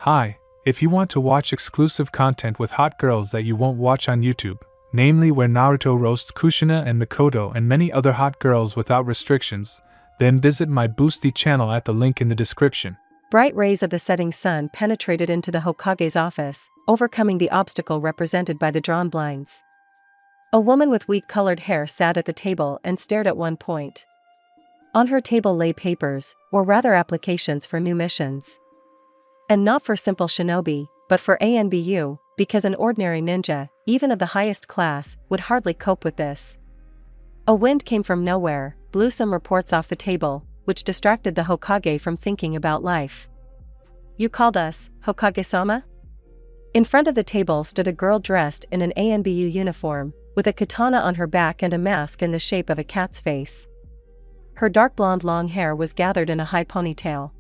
Hi, if you want to watch exclusive content with hot girls that you won't watch on YouTube, namely where Naruto roasts Kushina and Mikoto and many other hot girls without restrictions, then visit my Boosty channel at the link in the description. Bright rays of the setting sun penetrated into the Hokage's office, overcoming the obstacle represented by the drawn blinds. A woman with wheat-colored hair sat at the table and stared at one point. On her table lay papers, or rather applications for new missions. And not for simple shinobi, but for ANBU, because an ordinary ninja, even of the highest class, would hardly cope with this. A wind came from nowhere, blew some reports off the table, which distracted the Hokage from thinking about life. "You called us, Hokage-sama?" In front of the table stood a girl dressed in an ANBU uniform, with a katana on her back and a mask in the shape of a cat's face. Her dark blonde long hair was gathered in a high ponytail.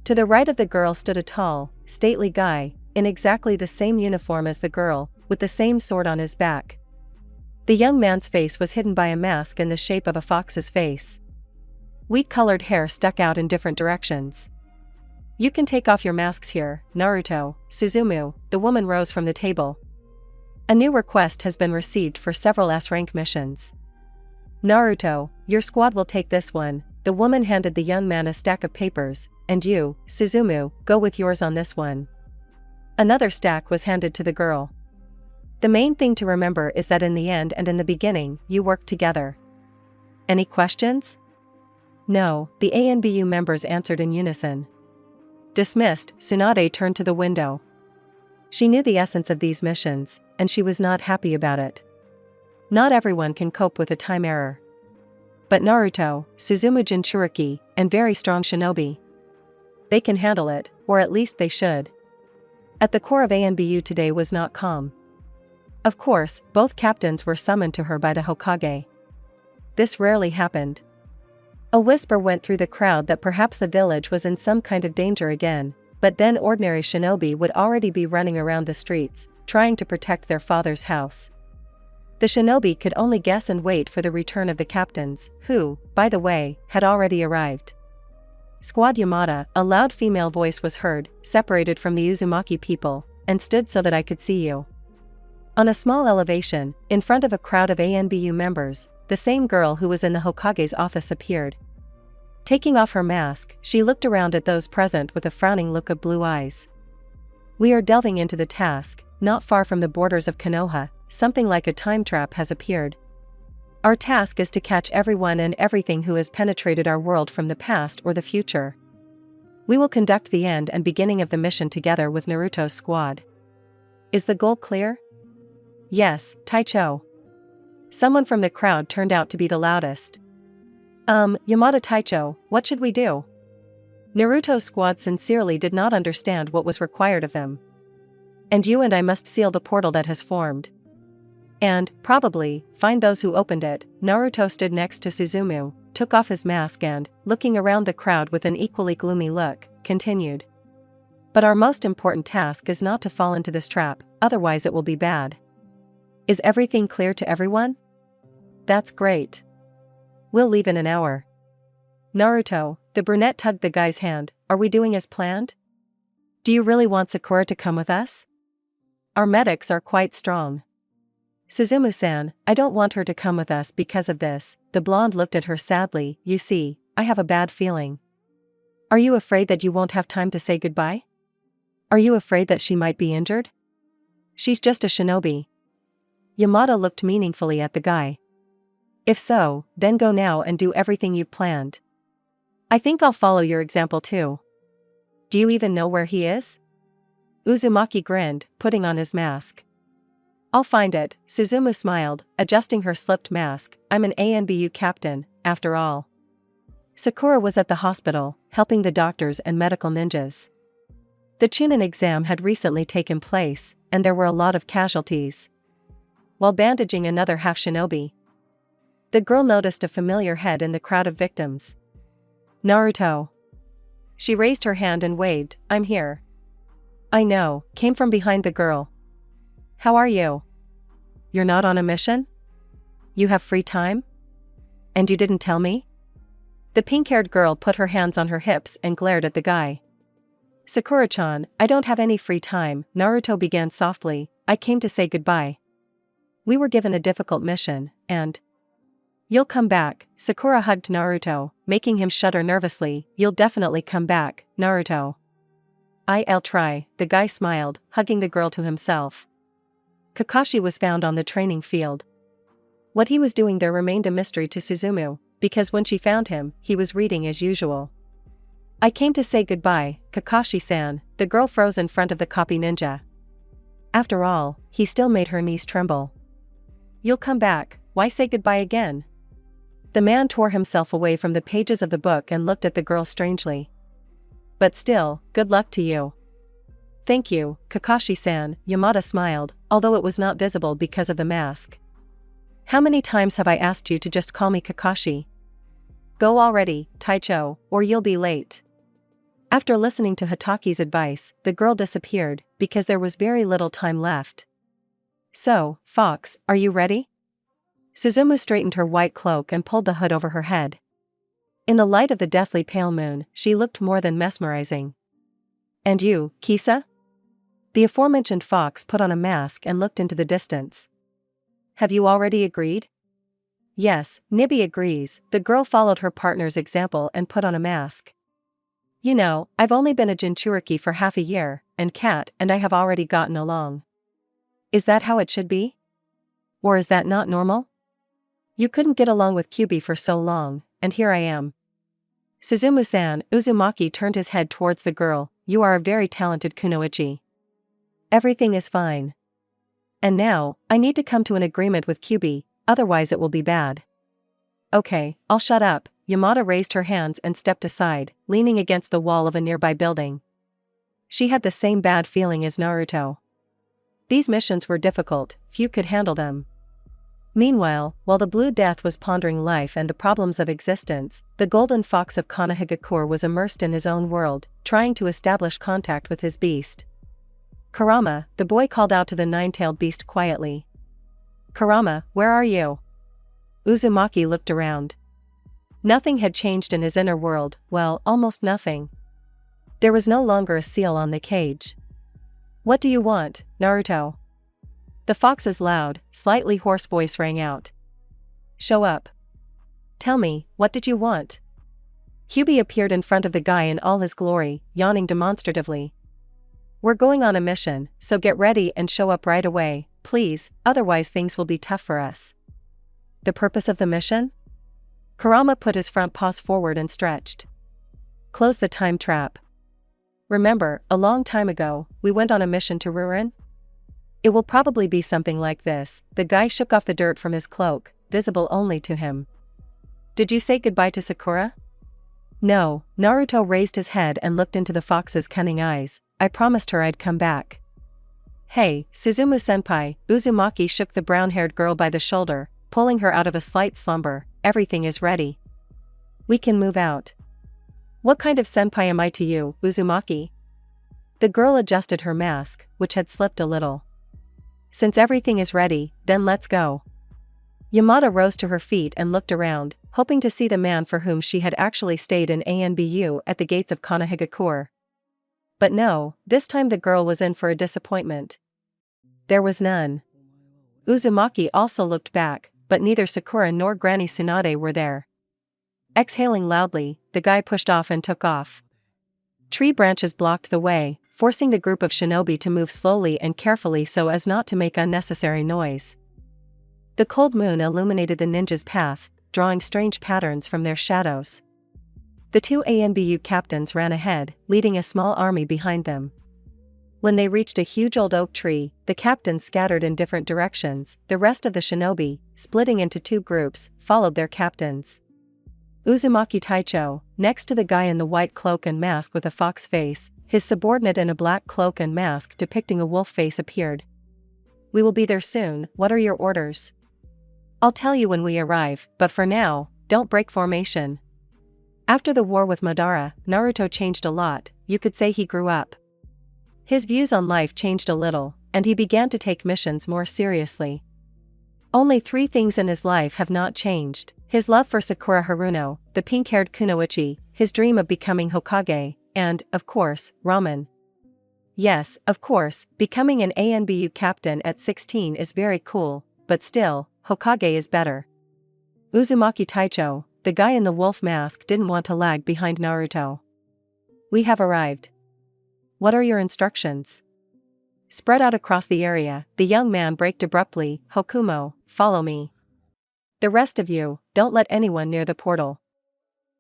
To the right of the girl stood a tall, stately guy, in exactly the same uniform as the girl, with the same sword on his back. The young man's face was hidden by a mask in the shape of a fox's face. Wheat-colored hair stuck out in different directions. "You can take off your masks here, Naruto, Suzumu," the woman rose from the table. "A new request has been received for several S-rank missions. Naruto, your squad will take this one," the woman handed the young man a stack of papers, "and you, Suzumu, go with yours on this one." Another stack was handed to the girl. "The main thing to remember is that in the end and in the beginning, you work together." "Any questions?" "No," the ANBU members answered in unison. Dismissed, Tsunade turned to the window. She knew the essence of these missions, and she was not happy about it. Not everyone can cope with a time error. But Naruto, Suzumu Jinchuriki, and very strong shinobi. They can handle it, or at least they should. At the core of ANBU today was not calm. Of course, both captains were summoned to her by the Hokage. This rarely happened. A whisper went through the crowd that perhaps the village was in some kind of danger again, but then ordinary shinobi would already be running around the streets, trying to protect their father's house. The shinobi could only guess and wait for the return of the captains, who, by the way, had already arrived. "Squad Yamada," a loud female voice was heard, separated from the Uzumaki people, and stood so that I could see you. On a small elevation, in front of a crowd of ANBU members, the same girl who was in the Hokage's office appeared. Taking off her mask, she looked around at those present with a frowning look of blue eyes. "We are delving into the task, not far from the borders of Konoha, something like a time trap has appeared. Our task is to catch everyone and everything who has penetrated our world from the past or the future. We will conduct the end and beginning of the mission together with Naruto's squad. Is the goal clear?" "Yes, Taicho." Someone from the crowd turned out to be the loudest. Yamada Taicho, what should we do?" Naruto's squad sincerely did not understand what was required of them. "And you and I must seal the portal that has formed. And, probably, find those who opened it." Naruto stood next to Suzumu, took off his mask and, looking around the crowd with an equally gloomy look, continued. "But our most important task is not to fall into this trap, otherwise it will be bad. Is everything clear to everyone? That's great. We'll leave in an hour." "Naruto," the brunette tugged the guy's hand, "are we doing as planned? Do you really want Sakura to come with us? Our medics are quite strong." "Suzumu-san, I don't want her to come with us because of this," the blonde looked at her sadly. "You see, I have a bad feeling." "Are you afraid that you won't have time to say goodbye? Are you afraid that she might be injured? She's just a shinobi." Yamada looked meaningfully at the guy. "If so, then go now and do everything you've planned. I think I'll follow your example too. Do you even know where he is?" Uzumaki grinned, putting on his mask. "I'll find it," Suzumu smiled, adjusting her slipped mask. "I'm an ANBU captain, after all." Sakura was at the hospital, helping the doctors and medical ninjas. The Chunin exam had recently taken place, and there were a lot of casualties. While bandaging another half-shinobi, the girl noticed a familiar head in the crowd of victims. "Naruto." She raised her hand and waved. "I'm here." "I know," came from behind the girl. "How are you? You're not on a mission? You have free time? And you didn't tell me?" The pink-haired girl put her hands on her hips and glared at the guy. Sakura-chan, I don't have any free time, Naruto began softly. I came to say goodbye. We were given a difficult mission, and you'll come back. Sakura hugged Naruto, making him shudder nervously. You'll definitely come back, Naruto. I'll try, the guy smiled, hugging the girl to himself. Kakashi was found on the training field. What he was doing there remained a mystery to Suzumu, because when she found him, he was reading as usual. I came to say goodbye, Kakashi-san. The girl froze in front of the copy ninja. After all, he still made her knees tremble. You'll come back, why say goodbye again? The man tore himself away from the pages of the book and looked at the girl strangely. But still, good luck to you. Thank you, Kakashi-san, Yamada smiled, although it was not visible because of the mask. How many times have I asked you to just call me Kakashi? Go already, Taicho, or you'll be late. After listening to Hataki's advice, the girl disappeared, because there was very little time left. So, Fox, are you ready? Suzumu straightened her white cloak and pulled the hood over her head. In the light of the deathly pale moon, she looked more than mesmerizing. And you, Kisa? The aforementioned Fox put on a mask and looked into the distance. Have you already agreed? Yes, Nibby agrees. The girl followed her partner's example and put on a mask. You know, I've only been a Jinchuriki for half a year, and Kat and I have already gotten along. Is that how it should be? Or is that not normal? You couldn't get along with Kyubi for so long, and here I am. Suzumu-san, Uzumaki turned his head towards the girl. You are a very talented kunoichi. Everything is fine. And now, I need to come to an agreement with Kyubi, otherwise it will be bad. Okay, I'll shut up. Yamada raised her hands and stepped aside, leaning against the wall of a nearby building. She had the same bad feeling as Naruto. These missions were difficult, few could handle them. Meanwhile, while the Blue Death was pondering life and the problems of existence, the Golden Fox of Konohagakure was immersed in his own world, trying to establish contact with his beast. Kurama, the boy called out to the nine-tailed beast quietly. Kurama, where are you? Uzumaki looked around. Nothing had changed in his inner world, well, almost nothing. There was no longer a seal on the cage. What do you want, Naruto? The fox's loud, slightly hoarse voice rang out. Show up. Tell me, what did you want? Kyubi appeared in front of the guy in all his glory, yawning demonstratively. We're going on a mission, so get ready and show up right away, please, otherwise things will be tough for us. The purpose of the mission? Kurama put his front paws forward and stretched. Close the time trap. Remember, a long time ago, we went on a mission to Rurin? It will probably be something like this. The guy shook off the dirt from his cloak, visible only to him. Did you say goodbye to Sakura? No, Naruto raised his head and looked into the fox's cunning eyes. I promised her I'd come back. Hey, Suzumu-senpai, Uzumaki shook the brown-haired girl by the shoulder, pulling her out of a slight slumber. Everything is ready. We can move out. What kind of senpai am I to you, Uzumaki? The girl adjusted her mask, which had slipped a little. Since everything is ready, then let's go. Yamada rose to her feet and looked around, hoping to see the man for whom she had actually stayed in ANBU at the gates of Konohagakure. But no, this time the girl was in for a disappointment. There was none. Uzumaki also looked back, but neither Sakura nor Granny Tsunade were there. Exhaling loudly, the guy pushed off and took off. Tree branches blocked the way, forcing the group of shinobi to move slowly and carefully so as not to make unnecessary noise. The cold moon illuminated the ninjas' path, drawing strange patterns from their shadows. The two ANBU captains ran ahead, leading a small army behind them. When they reached a huge old oak tree, the captains scattered in different directions. The rest of the shinobi, splitting into two groups, followed their captains. Uzumaki Taicho, next to the guy in the white cloak and mask with a fox face, his subordinate in a black cloak and mask depicting a wolf face appeared. We will be there soon, what are your orders? I'll tell you when we arrive, but for now, don't break formation. After the war with Madara, Naruto changed a lot, you could say he grew up. His views on life changed a little, and he began to take missions more seriously. Only 3 things in his life have not changed: his love for Sakura Haruno, the pink-haired kunoichi, his dream of becoming Hokage, and, of course, ramen. Yes, of course, becoming an ANBU captain at 16 is very cool, but still, Hokage is better. Uzumaki Taicho, the guy in the wolf mask, didn't want to lag behind Naruto. We have arrived. What are your instructions? Spread out across the area, the young man braked abruptly. Hokumo, follow me. The rest of you, don't let anyone near the portal.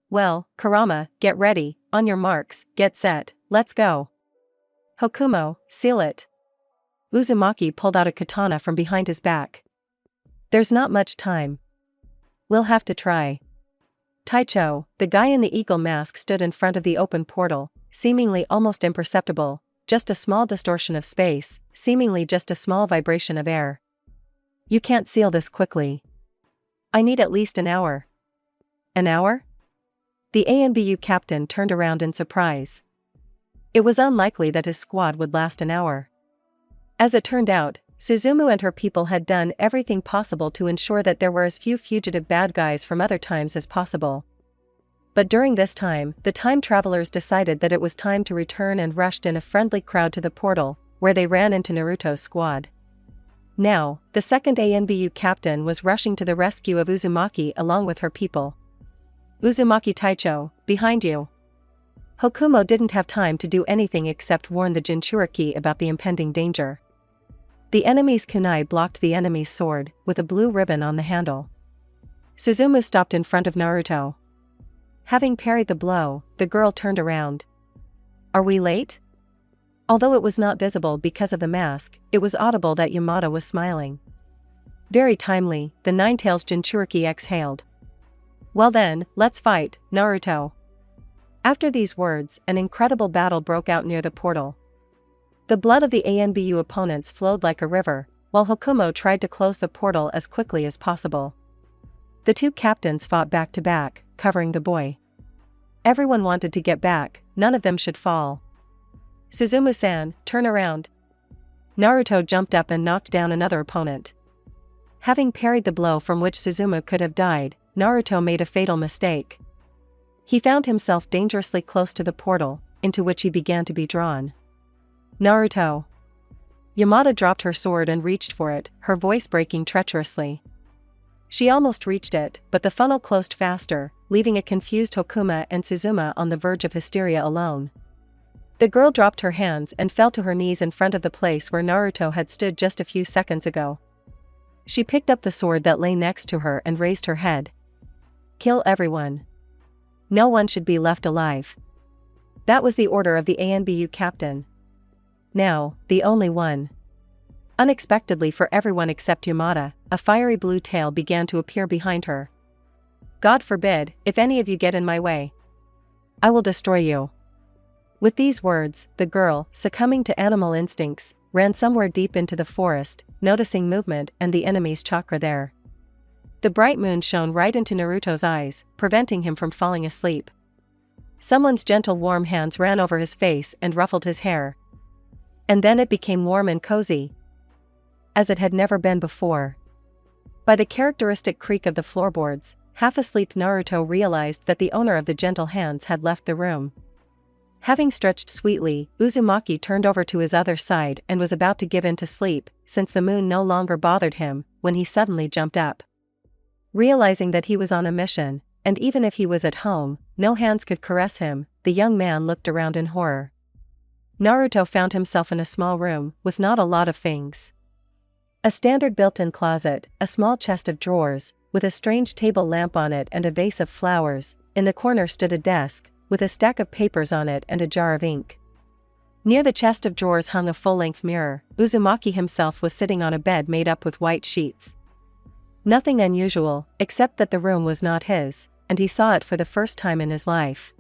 Well, Kurama, get ready, on your marks, get set, let's go. Hokumo, seal it. Uzumaki pulled out a katana from behind his back. There's not much time. We'll have to try. Taicho, the guy in the eagle mask, stood in front of the open portal, seemingly almost imperceptible, just a small distortion of space, seemingly just a small vibration of air. You can't seal this quickly. I need at least an hour. An hour? The ANBU captain turned around in surprise. It was unlikely that his squad would last an hour. As it turned out, Suzumu and her people had done everything possible to ensure that there were as few fugitive bad guys from other times as possible. But during this time, the time travelers decided that it was time to return and rushed in a friendly crowd to the portal, where they ran into Naruto's squad. Now, the second ANBU captain was rushing to the rescue of Uzumaki along with her people. Uzumaki Taicho, behind you. Hokumo didn't have time to do anything except warn the Jinchuriki about the impending danger. The enemy's kunai blocked the enemy's sword, with a blue ribbon on the handle. Suzumu stopped in front of Naruto. Having parried the blow, the girl turned around. Are we late? Although it was not visible because of the mask, it was audible that Yamada was smiling. Very timely, the Ninetales Jinchuriki exhaled. Well then, let's fight, Naruto. After these words, an incredible battle broke out near the portal. The blood of the ANBU opponents flowed like a river, while Hokumo tried to close the portal as quickly as possible. The two captains fought back to back, covering the boy. Everyone wanted to get back, none of them should fall. Suzumu-san, turn around. Naruto jumped up and knocked down another opponent. Having parried the blow from which Suzumu could have died, Naruto made a fatal mistake. He found himself dangerously close to the portal, into which he began to be drawn. Naruto. Yamada dropped her sword and reached for it, her voice breaking treacherously. She almost reached it, but the funnel closed faster, leaving a confused Hokuma and Suzuma on the verge of hysteria alone. The girl dropped her hands and fell to her knees in front of the place where Naruto had stood just a few seconds ago. She picked up the sword that lay next to her and raised her head. Kill everyone. No one should be left alive. That was the order of the ANBU captain. Now, the only one. Unexpectedly for everyone except Yamada, a fiery blue tail began to appear behind her. God forbid, if any of you get in my way, I will destroy you. With these words, the girl, succumbing to animal instincts, ran somewhere deep into the forest, noticing movement and the enemy's chakra there. The bright moon shone right into Naruto's eyes, preventing him from falling asleep. Someone's gentle warm hands ran over his face and ruffled his hair. And then it became warm and cozy, as it had never been before. By the characteristic creak of the floorboards, half asleep Naruto realized that the owner of the gentle hands had left the room. Having stretched sweetly, Uzumaki turned over to his other side and was about to give in to sleep, since the moon no longer bothered him, when he suddenly jumped up. Realizing that he was on a mission, and even if he was at home, no hands could caress him, the young man looked around in horror. Naruto found himself in a small room, with not a lot of things. A standard built-in closet, a small chest of drawers, with a strange table lamp on it and a vase of flowers. In the corner stood a desk, with a stack of papers on it and a jar of ink. Near the chest of drawers hung a full-length mirror. Uzumaki himself was sitting on a bed made up with white sheets. Nothing unusual, except that the room was not his, and he saw it for the first time in his life.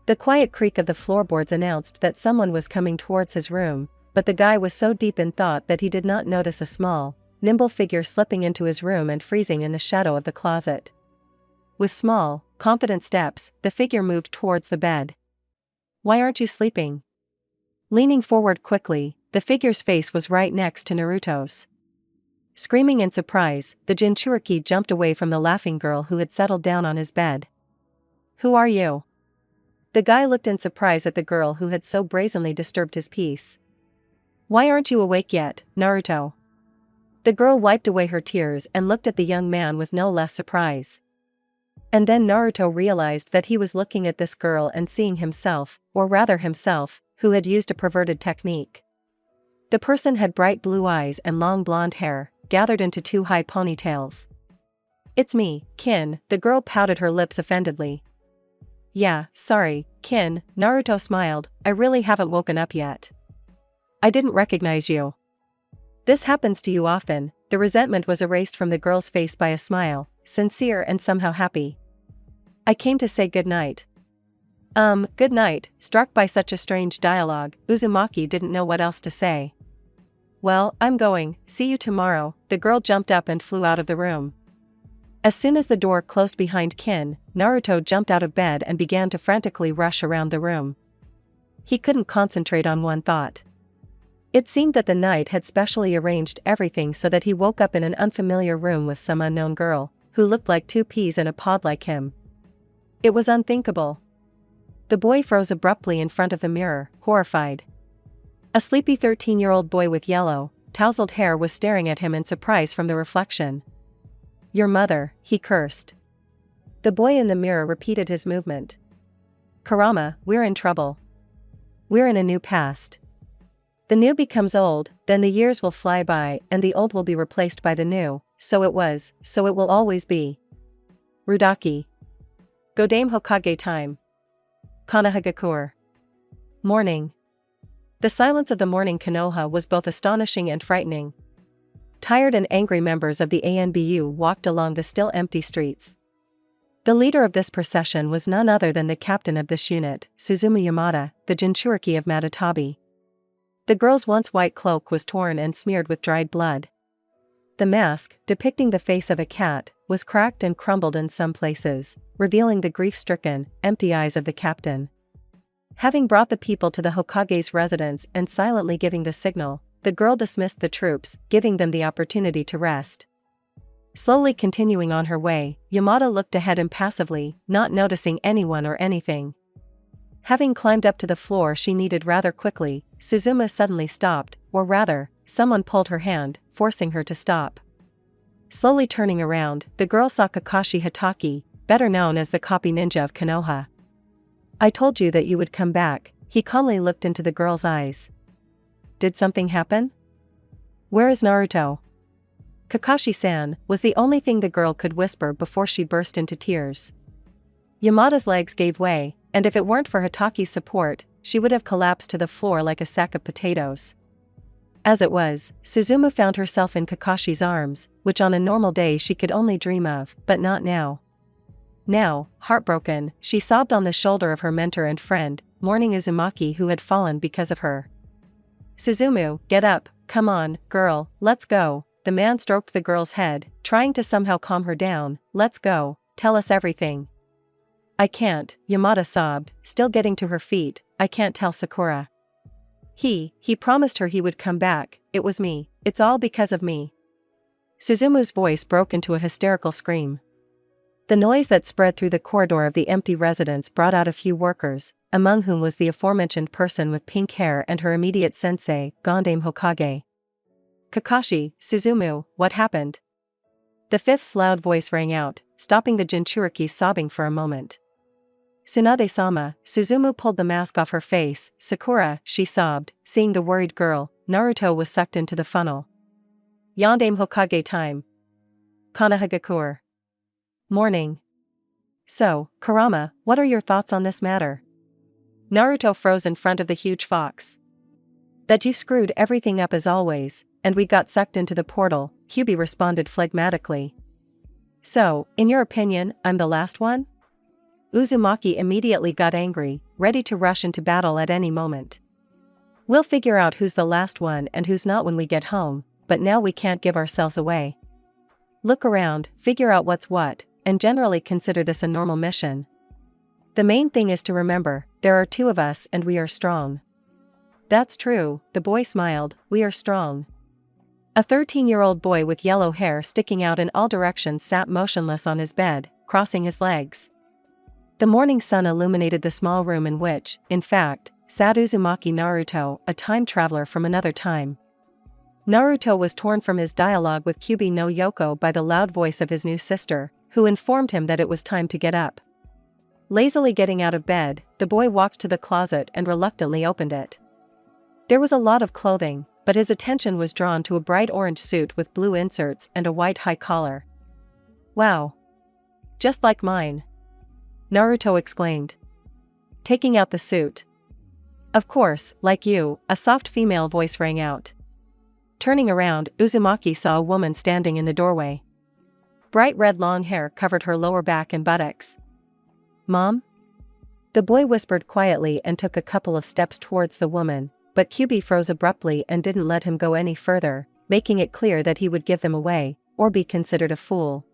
The quiet creak of the floorboards announced that someone was coming towards his room, but the guy was so deep in thought that he did not notice a small, nimble figure slipping into his room and freezing in the shadow of the closet. With small, confident steps, the figure moved towards the bed. Why aren't you sleeping? Leaning forward quickly, the figure's face was right next to Naruto's. Screaming in surprise, the Jinchuriki jumped away from the laughing girl who had settled down on his bed. Who are you? The guy looked in surprise at the girl who had so brazenly disturbed his peace. Why aren't you awake yet, Naruto? The girl wiped away her tears and looked at the young man with no less surprise. And then Naruto realized that he was looking at this girl and seeing himself, or rather himself, who had used a perverted technique. The person had bright blue eyes and long blonde hair, gathered into two high ponytails. It's me, Kin, the girl pouted her lips offendedly. Yeah, sorry, Kin, Naruto smiled, I really haven't woken up yet. I didn't recognize you. This happens to you often. The resentment was erased from the girl's face by a smile, sincere and somehow happy. I came to say good night. Good night. Struck by such a strange dialogue, Uzumaki didn't know what else to say. Well, I'm going, see you tomorrow. The girl jumped up and flew out of the room. As soon as the door closed behind Kin, Naruto jumped out of bed and began to frantically rush around the room. He couldn't concentrate on one thought. It seemed that the night had specially arranged everything so that he woke up in an unfamiliar room with some unknown girl, who looked like two peas in a pod like him. It was unthinkable. The boy froze abruptly in front of the mirror, horrified. A sleepy 13-year-old boy with yellow, tousled hair was staring at him in surprise from the reflection. Your mother, he cursed. The boy in the mirror repeated his movement. Kurama, we're in trouble. We're in a new past. The new becomes old, then the years will fly by and the old will be replaced by the new, so it was, so it will always be. Rudaki. Godame Hokage time. Konohagakure. Morning. The silence of the morning Konoha was both astonishing and frightening. Tired and angry members of the ANBU walked along the still empty streets. The leader of this procession was none other than the captain of this unit, Suzumu Yamada, the Jinchuriki of Matatabi. The girl's once white cloak was torn and smeared with dried blood. The mask, depicting the face of a cat, was cracked and crumbled in some places, revealing the grief-stricken, empty eyes of the captain. Having brought the people to the Hokage's residence and silently giving the signal, the girl dismissed the troops, giving them the opportunity to rest. Slowly continuing on her way, Yamada looked ahead impassively, not noticing anyone or anything. Having climbed up to the floor she needed rather quickly, Suzumu suddenly stopped, or rather, someone pulled her hand, forcing her to stop. Slowly turning around, the girl saw Kakashi Hatake, better known as the copy ninja of Konoha. I told you that you would come back, he calmly looked into the girl's eyes. Did something happen? Where is Naruto? Kakashi-san, was the only thing the girl could whisper before she burst into tears. Yamada's legs gave way, and if it weren't for Hataki's support, she would have collapsed to the floor like a sack of potatoes. As it was, Suzumu found herself in Kakashi's arms, which on a normal day she could only dream of, but not now. Now, heartbroken, she sobbed on the shoulder of her mentor and friend, mourning Uzumaki who had fallen because of her. Suzumu, get up, come on, girl, let's go. The man stroked the girl's head, trying to somehow calm her down. Let's go, tell us everything. I can't, Yamada sobbed, still getting to her feet. I can't tell Sakura. He promised her he would come back. It was me. It's all because of me. Suzumu's voice broke into a hysterical scream. The noise that spread through the corridor of the empty residence brought out a few workers, among whom was the aforementioned person with pink hair and her immediate sensei, Gondame Hokage. Kakashi, Suzumu, what happened? The fifth's loud voice rang out, stopping the Jinchuriki sobbing for a moment. Tsunade-sama, Suzumu pulled the mask off her face. Sakura, she sobbed, seeing the worried girl. Naruto was sucked into the funnel. Yandame Hokage time. Konohagakure. Morning. So, Kurama, what are your thoughts on this matter? Naruto froze in front of the huge fox. That you screwed everything up as always, and we got sucked into the portal, Kyubi responded phlegmatically. So, in your opinion, I'm the last one? Uzumaki immediately got angry, ready to rush into battle at any moment. We'll figure out who's the last one and who's not when we get home, but now we can't give ourselves away. Look around, figure out what's what, and generally consider this a normal mission. The main thing is to remember, there are two of us and we are strong. That's true, the boy smiled, we are strong. A 13-year-old boy with yellow hair sticking out in all directions sat motionless on his bed, crossing his legs. The morning sun illuminated the small room in which, in fact, sat Uzumaki Naruto, a time traveler from another time. Naruto was torn from his dialogue with Kyuubi no Yoko by the loud voice of his new sister, who informed him that it was time to get up. Lazily getting out of bed, the boy walked to the closet and reluctantly opened it. There was a lot of clothing, but his attention was drawn to a bright orange suit with blue inserts and a white high collar. "Wow! Just like mine!" Naruto exclaimed, taking out the suit. "Of course, like you," a soft female voice rang out. Turning around, Uzumaki saw a woman standing in the doorway. Bright red long hair covered her lower back and buttocks. "Mom?" The boy whispered quietly and took a couple of steps towards the woman, but Kyuubi froze abruptly and didn't let him go any further, making it clear that he would give them away, or be considered a fool.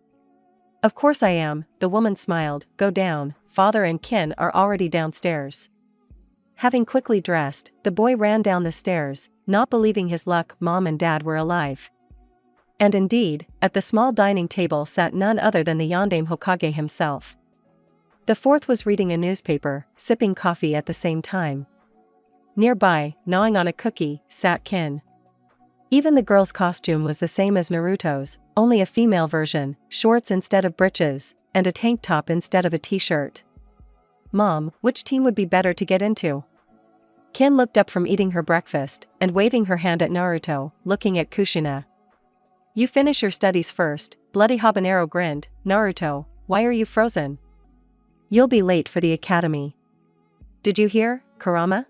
"Of course I am," the woman smiled. "Go down, father and kin are already downstairs." Having quickly dressed, the boy ran down the stairs, not believing his luck mom and dad were alive. And indeed, at the small dining table sat none other than the Yondaime Hokage himself. The fourth was reading a newspaper, sipping coffee at the same time. Nearby, gnawing on a cookie, sat Kin. Even the girl's costume was the same as Naruto's, only a female version, shorts instead of breeches, and a tank top instead of a t-shirt. "Mom, which team would be better to get into?" Kin looked up from eating her breakfast, and waving her hand at Naruto, looking at Kushina. "You finish your studies first," Bloody Habanero grinned. "Naruto, why are you frozen? You'll be late for the academy." "Did you hear, Kurama?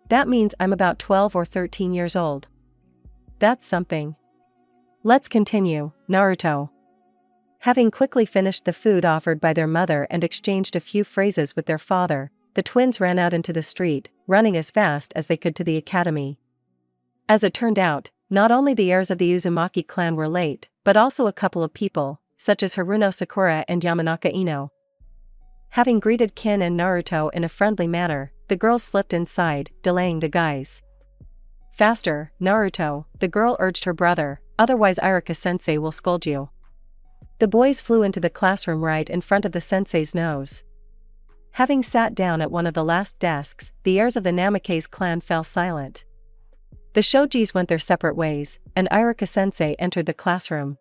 That means I'm about 12 or 13 years old. That's something. Let's continue, Naruto." Having quickly finished the food offered by their mother and exchanged a few phrases with their father, the twins ran out into the street, running as fast as they could to the academy. As it turned out, not only the heirs of the Uzumaki clan were late, but also a couple of people, such as Haruno Sakura and Yamanaka Ino. Having greeted Kin and Naruto in a friendly manner, the girls slipped inside, delaying the guys. "Faster, Naruto," the girl urged her brother, "otherwise Iruka-sensei will scold you." The boys flew into the classroom right in front of the sensei's nose. Having sat down at one of the last desks, the heirs of the Namikaze clan fell silent. The Shojis went their separate ways, and Iruka-sensei entered the classroom.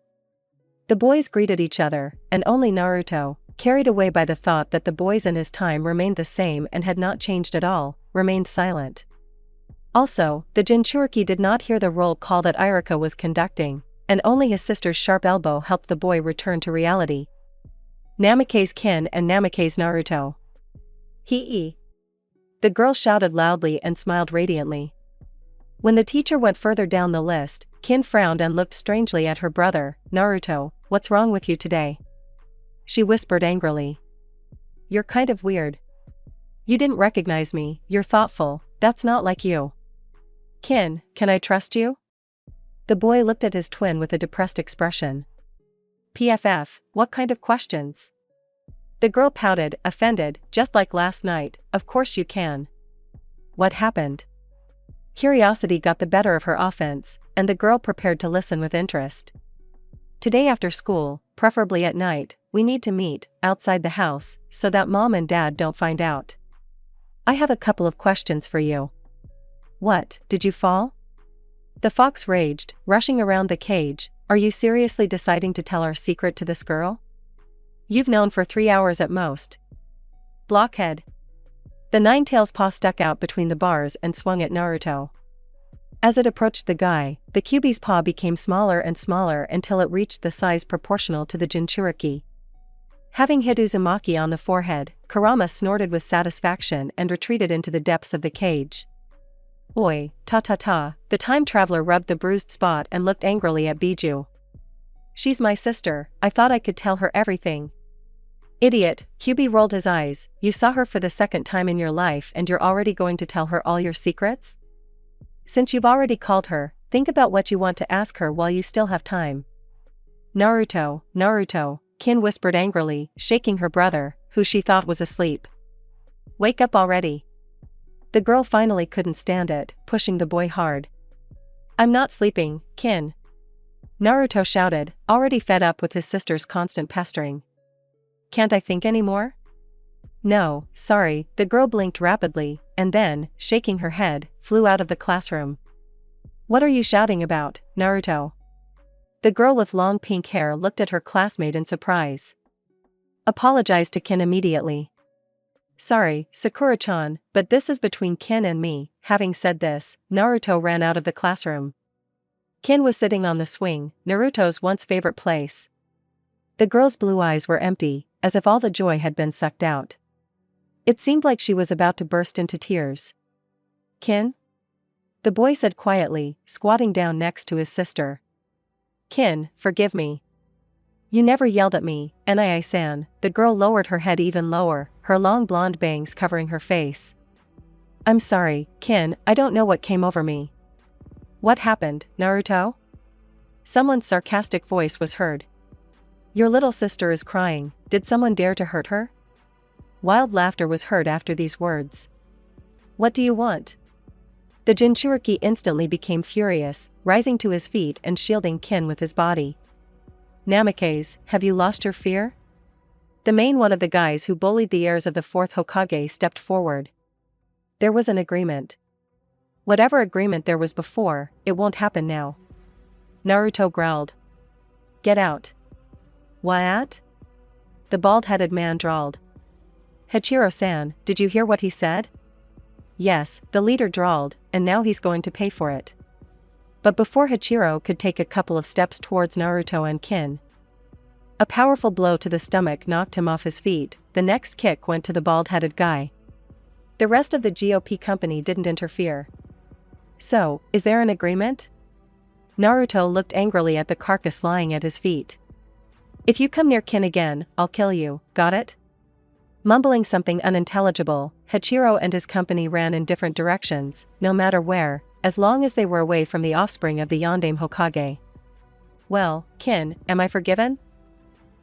The boys greeted each other, and only Naruto, carried away by the thought that the boys in his time remained the same and had not changed at all, remained silent. Also, the Jinchuriki did not hear the roll call that Iruka was conducting, and only his sister's sharp elbow helped the boy return to reality. "Namikaze Kin and Namikaze Naruto." "Hee." The girl shouted loudly and smiled radiantly. When the teacher went further down the list, Kin frowned and looked strangely at her brother. "Naruto, what's wrong with you today?" She whispered angrily. "You're kind of weird. You didn't recognize me, you're thoughtful, that's not like you." "Kin, can I trust you?" The boy looked at his twin with a depressed expression. "PFF, what kind of questions?" The girl pouted, offended. "Just like last night, of course you can." What happened? Curiosity got the better of her offense, and the girl prepared to listen with interest. "Today after school, preferably at night, we need to meet, outside the house, so that mom and dad don't find out. I have a couple of questions for you." "What, did you fall?" The fox raged, rushing around the cage. "Are you seriously deciding to tell our secret to this girl? You've known for 3 hours at most." "Blockhead." The Ninetales' paw stuck out between the bars and swung at Naruto. As it approached the guy, the Kyuubi's paw became smaller and smaller until it reached the size proportional to the Jinchuriki. Having hit Uzumaki on the forehead, Kurama snorted with satisfaction and retreated into the depths of the cage. "Oi, ta. The time traveler rubbed the bruised spot and looked angrily at Biju. "She's my sister, I thought I could tell her everything." "Idiot," Kyuubi rolled his eyes, "you saw her for the second time in your life and you're already going to tell her all your secrets? Since you've already called her, think about what you want to ask her while you still have time." Naruto, Kin whispered angrily, shaking her brother, who she thought was asleep. "Wake up already." The girl finally couldn't stand it, pushing the boy hard. "I'm not sleeping, Kin," Naruto shouted, already fed up with his sister's constant pestering. "Can't I think anymore?" No, sorry, the girl blinked rapidly, and then, shaking her head, flew out of the classroom. What are you shouting about, Naruto? The girl with long pink hair looked at her classmate in surprise. Apologized to Kin immediately. Sorry, Sakura-chan, but this is between Kin and me. Having said this, Naruto ran out of the classroom. Kin was sitting on the swing, Naruto's once favorite place. The girl's blue eyes were empty, as if all the joy had been sucked out. It seemed like she was about to burst into tears. Kin? The boy said quietly, squatting down next to his sister. Kin, forgive me. You never yelled at me, Nii-san. The girl lowered her head even lower, her long blonde bangs covering her face. I'm sorry, Kin, I don't know what came over me. What happened, Naruto? Someone's sarcastic voice was heard. Your little sister is crying, did someone dare to hurt her? Wild laughter was heard after these words. What do you want? The Jinchuriki instantly became furious, rising to his feet and shielding Kin with his body. Namikaze, have you lost your fear? The main one of the guys who bullied the heirs of the fourth Hokage stepped forward. There was an agreement. Whatever agreement there was before, it won't happen now. Naruto growled. Get out. What? The bald-headed man drawled. Hachiro-san, did you hear what he said? Yes, the leader drawled, and now he's going to pay for it. But before Hachiro could take a couple of steps towards Naruto and Kin, a powerful blow to the stomach knocked him off his feet. The next kick went to the bald-headed guy. The rest of the GOP company didn't interfere. So, is there an agreement? Naruto looked angrily at the carcass lying at his feet. If you come near Kin again, I'll kill you, got it? Mumbling something unintelligible, Hachiro and his company ran in different directions, no matter where, as long as they were away from the offspring of the Yondaime Hokage. Well, Kin, am I forgiven?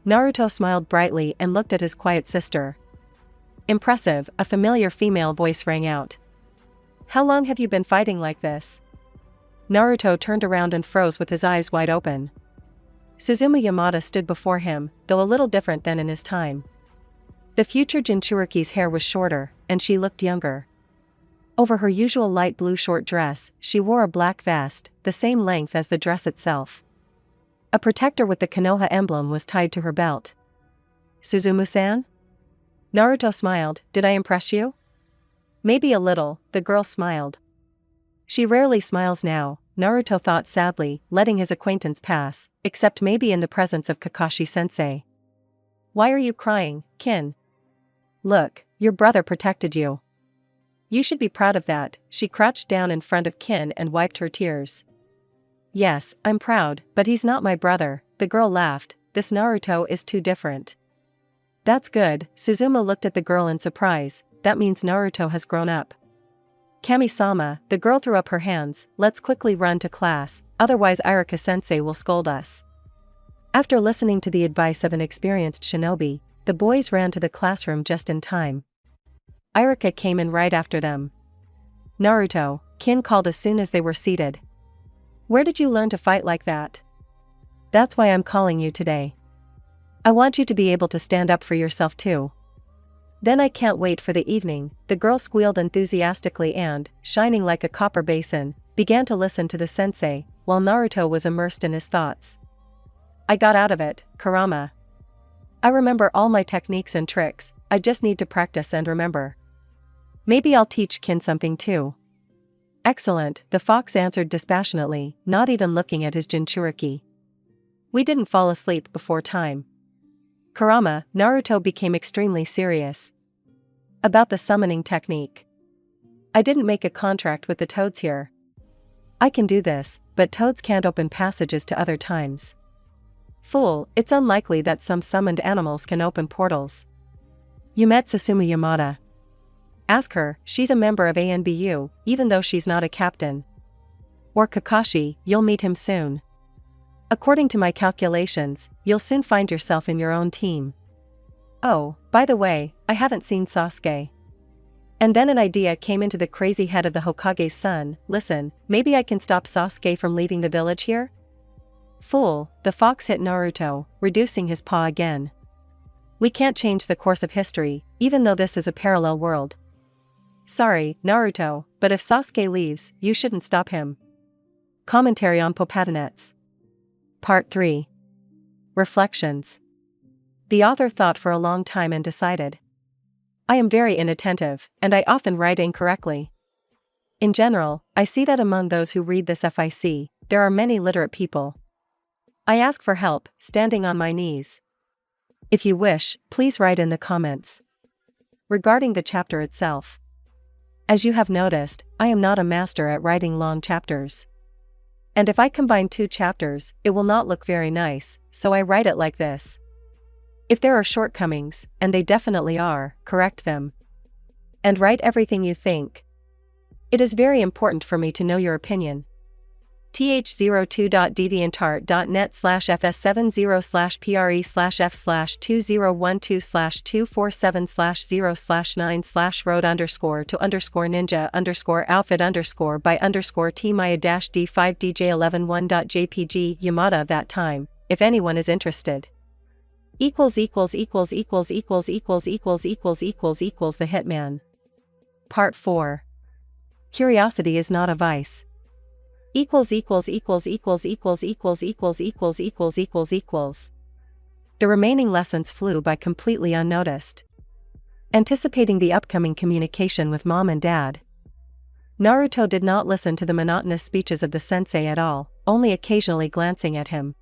Naruto smiled brightly and looked at his quiet sister. Impressive, a familiar female voice rang out. How long have you been fighting like this? Naruto turned around and froze with his eyes wide open. Suzumu Yamada stood before him, though a little different than in his time. The future Jinchuriki's hair was shorter, and she looked younger. Over her usual light blue short dress, she wore a black vest, the same length as the dress itself. A protector with the Konoha emblem was tied to her belt. Suzumu-san? Naruto smiled, did I impress you? Maybe a little, the girl smiled. She rarely smiles now, Naruto thought sadly, letting his acquaintance pass, except maybe in the presence of Kakashi-sensei. Why are you crying, Kin? Look, your brother protected you. You should be proud of that. She crouched down in front of Kin and wiped her tears. Yes, I'm proud, but he's not my brother, the girl laughed, this Naruto is too different. That's good, Suzumu looked at the girl in surprise, that means Naruto has grown up. Kami-sama, the girl threw up her hands, let's quickly run to class, otherwise Irika-sensei will scold us. After listening to the advice of an experienced shinobi, the boys ran to the classroom just in time. Irika came in right after them. Naruto, Kin called as soon as they were seated. Where did you learn to fight like that? That's why I'm calling you today. I want you to be able to stand up for yourself too. Then I can't wait for the evening, the girl squealed enthusiastically and, shining like a copper basin, began to listen to the sensei, while Naruto was immersed in his thoughts. I got out of it, Kurama. I remember all my techniques and tricks, I just need to practice and remember. Maybe I'll teach Kin something too. Excellent, the fox answered dispassionately, not even looking at his Jinchuriki. We didn't fall asleep before time. Kurama, Naruto became extremely serious. About the summoning technique. I didn't make a contract with the toads here. I can do this, but toads can't open passages to other times. Fool, it's unlikely that some summoned animals can open portals. You met Susumu Yamada. Ask her, she's a member of ANBU, even though she's not a captain. Or Kakashi, you'll meet him soon. According to my calculations, you'll soon find yourself in your own team. Oh, by the way, I haven't seen Sasuke. And then an idea came into the crazy head of the Hokage's son, listen, maybe I can stop Sasuke from leaving the village here? Fool, the fox hit Naruto, reducing his paw again. We can't change the course of history, even though this is a parallel world. Sorry, Naruto, but if Sasuke leaves, you shouldn't stop him. Commentary on Popatinets. Part 3. Reflections. The author thought for a long time and decided. I am very inattentive, and I often write incorrectly. In general, I see that among those who read this FIC, there are many literate people. I ask for help, standing on my knees. If you wish, please write in the comments. Regarding the chapter itself. As you have noticed, I am not a master at writing long chapters. And if I combine 2 chapters, it will not look very nice, so I write it like this. If there are shortcomings, and they definitely are, correct them. And write everything you think. It is very important for me to know your opinion. th02.deviantart.net/fs70/PRE/f/2017/0/9/road_to_t-maya-d5dj111.jpg Yamada that time, if anyone is interested. == The Hitman. Part 4. Curiosity is not a vice. == The remaining lessons flew by completely unnoticed. Anticipating the upcoming communication with mom and dad, Naruto did not listen to the monotonous speeches of the sensei at all, only occasionally glancing at him.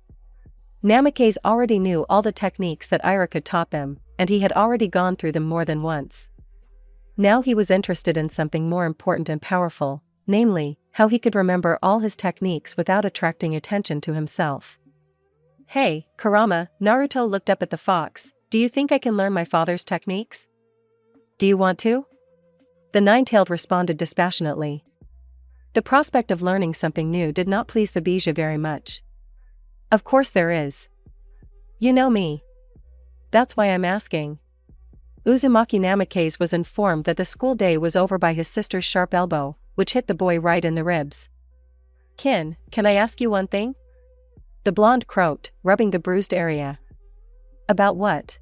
Namikaze already knew all the techniques that Iruka taught them, and he had already gone through them more than once. Now he was interested in something more important and powerful, namely, how he could remember all his techniques without attracting attention to himself. Hey, Kurama, Naruto looked up at the fox, do you think I can learn my father's techniques? Do you want to? The nine-tailed responded dispassionately. The prospect of learning something new did not please the Bija very much. Of course there is. You know me. That's why I'm asking. Uzumaki Namikaze was informed that the school day was over by his sister's sharp elbow, which hit the boy right in the ribs. Can I ask you one thing? The blonde croaked, rubbing the bruised area. About what?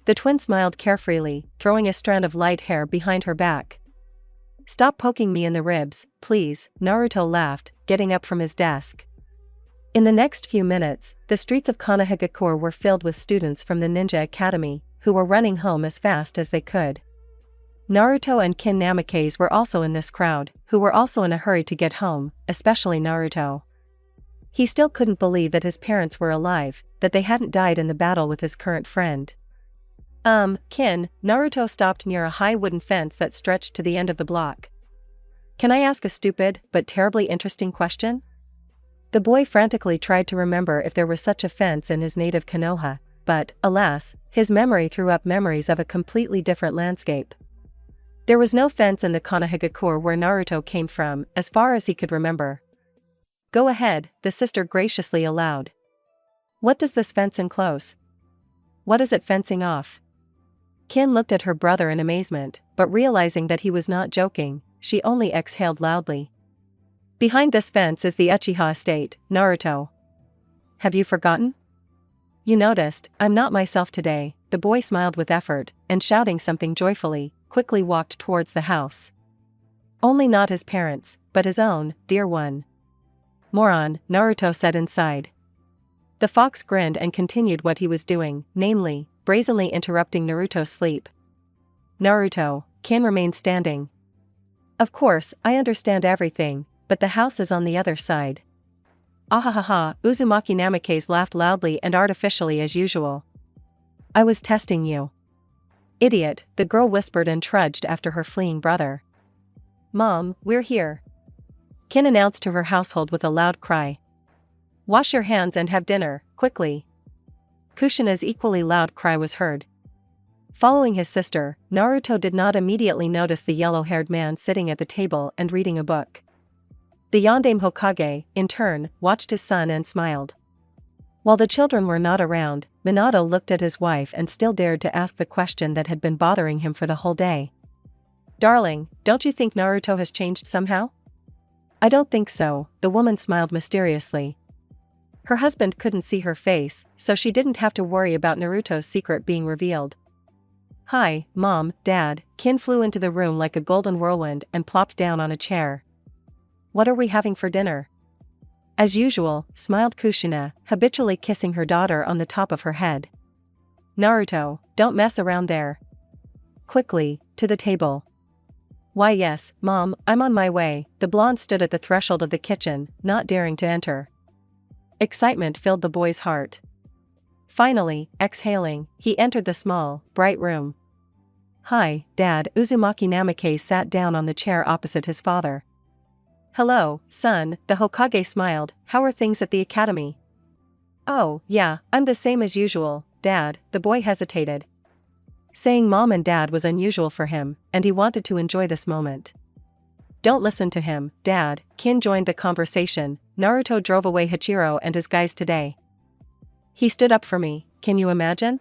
The twin smiled carefreely, throwing a strand of light hair behind her back. Stop poking me in the ribs, please, Naruto laughed, getting up from his desk. In the next few minutes, the streets of Konohagakure were filled with students from the Ninja Academy, who were running home as fast as they could. Naruto and Kin Namikaze were also in this crowd, who were also in a hurry to get home, especially Naruto. He still couldn't believe that his parents were alive, that they hadn't died in the battle with his current friend. Kin, Naruto stopped near a high wooden fence that stretched to the end of the block. Can I ask a stupid, but terribly interesting question? The boy frantically tried to remember if there was such a fence in his native Konoha, but, alas, his memory threw up memories of a completely different landscape. There was no fence in the Konohagakure where Naruto came from, as far as he could remember. Go ahead, the sister graciously allowed. What does this fence enclose? What is it fencing off? Kin looked at her brother in amazement, but realizing that he was not joking, she only exhaled loudly. Behind this fence is the Uchiha estate, Naruto. Have you forgotten? You noticed, I'm not myself today, the boy smiled with effort, and shouting something joyfully, quickly walked towards the house. Only not his parents, but his own, dear one. Moron, Naruto said inside. The fox grinned and continued what he was doing, namely, brazenly interrupting Naruto's sleep. Naruto, Kin remained standing. Of course, I understand everything, but the house is on the other side. Ahahaha, Uzumaki Namikaze laughed loudly and artificially as usual. I was testing you. Idiot, the girl whispered and trudged after her fleeing brother. Mom, we're here. Kin announced to her household with a loud cry. Wash your hands and have dinner, quickly. Kushina's equally loud cry was heard. Following his sister, Naruto did not immediately notice the yellow-haired man sitting at the table and reading a book. The Yondaime Hokage, in turn, watched his son and smiled. While the children were not around, Minato looked at his wife and still dared to ask the question that had been bothering him for the whole day. Darling, don't you think Naruto has changed somehow? I don't think so, the woman smiled mysteriously. Her husband couldn't see her face, so she didn't have to worry about Naruto's secret being revealed. "Hi, Mom, Dad." Kin flew into the room like a golden whirlwind and plopped down on a chair. "What are we having for dinner?" "As usual," smiled Kushina, habitually kissing her daughter on the top of her head. "Naruto, don't mess around there. Quickly, to the table." "Why yes, Mom, I'm on my way." The blonde stood at the threshold of the kitchen, not daring to enter. Excitement filled the boy's heart. Finally, exhaling, he entered the small, bright room. "Hi, Dad." Uzumaki Namikaze sat down on the chair opposite his father. "Hello, son," the Hokage smiled. "How are things at the academy?" "Oh, yeah, I'm the same as usual, Dad." The boy hesitated. Saying Mom and Dad was unusual for him, and he wanted to enjoy this moment. "Don't listen to him, Dad." Kin joined the conversation. "Naruto drove away Hachiro and his guys today. He stood up for me, can you imagine?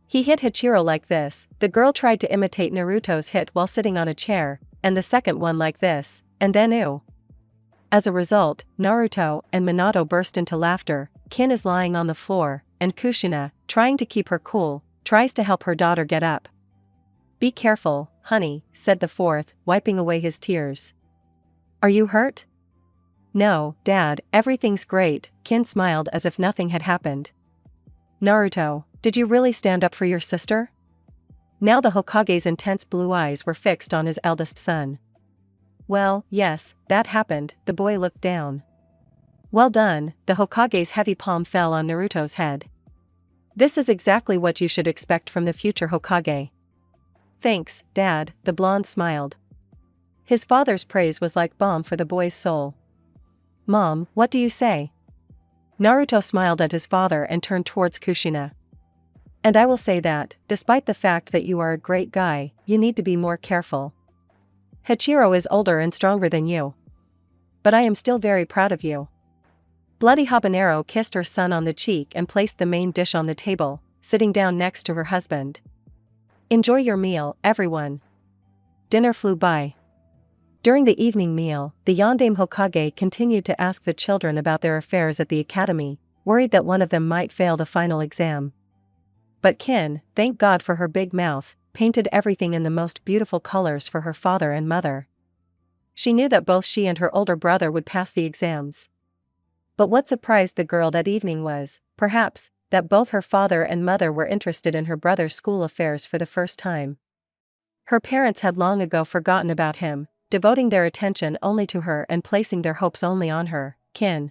He hit Hachiro like this." The girl tried to imitate Naruto's hit while sitting on a chair, and the second one like this, and then ooh. As a result, Naruto and Minato burst into laughter. Kin is lying on the floor, and Kushina, trying to keep her cool, tries to help her daughter get up. "Be careful, honey," said the fourth, wiping away his tears. "Are you hurt?" "No, Dad, everything's great." Kin smiled as if nothing had happened. "Naruto, did you really stand up for your sister?" Now the Hokage's intense blue eyes were fixed on his eldest son. "Well, yes, that happened." The boy looked down. "Well done." The Hokage's heavy palm fell on Naruto's head. "This is exactly what you should expect from the future Hokage." "Thanks, Dad." The blonde smiled. His father's praise was like balm for the boy's soul. "Mom, what do you say?" Naruto smiled at his father and turned towards Kushina. "And I will say that, despite the fact that you are a great guy, you need to be more careful. Hachiro is older and stronger than you. But I am still very proud of you." Bloody Habanero kissed her son on the cheek and placed the main dish on the table, sitting down next to her husband. "Enjoy your meal, everyone." Dinner flew by. During the evening meal, the Yondaime Hokage continued to ask the children about their affairs at the academy, worried that one of them might fail the final exam. But Kin, thank God for her big mouth, painted everything in the most beautiful colors for her father and mother. She knew that both she and her older brother would pass the exams. But what surprised the girl that evening was, perhaps, that both her father and mother were interested in her brother's school affairs for the first time. Her parents had long ago forgotten about him, devoting their attention only to her and placing their hopes only on her, Kin.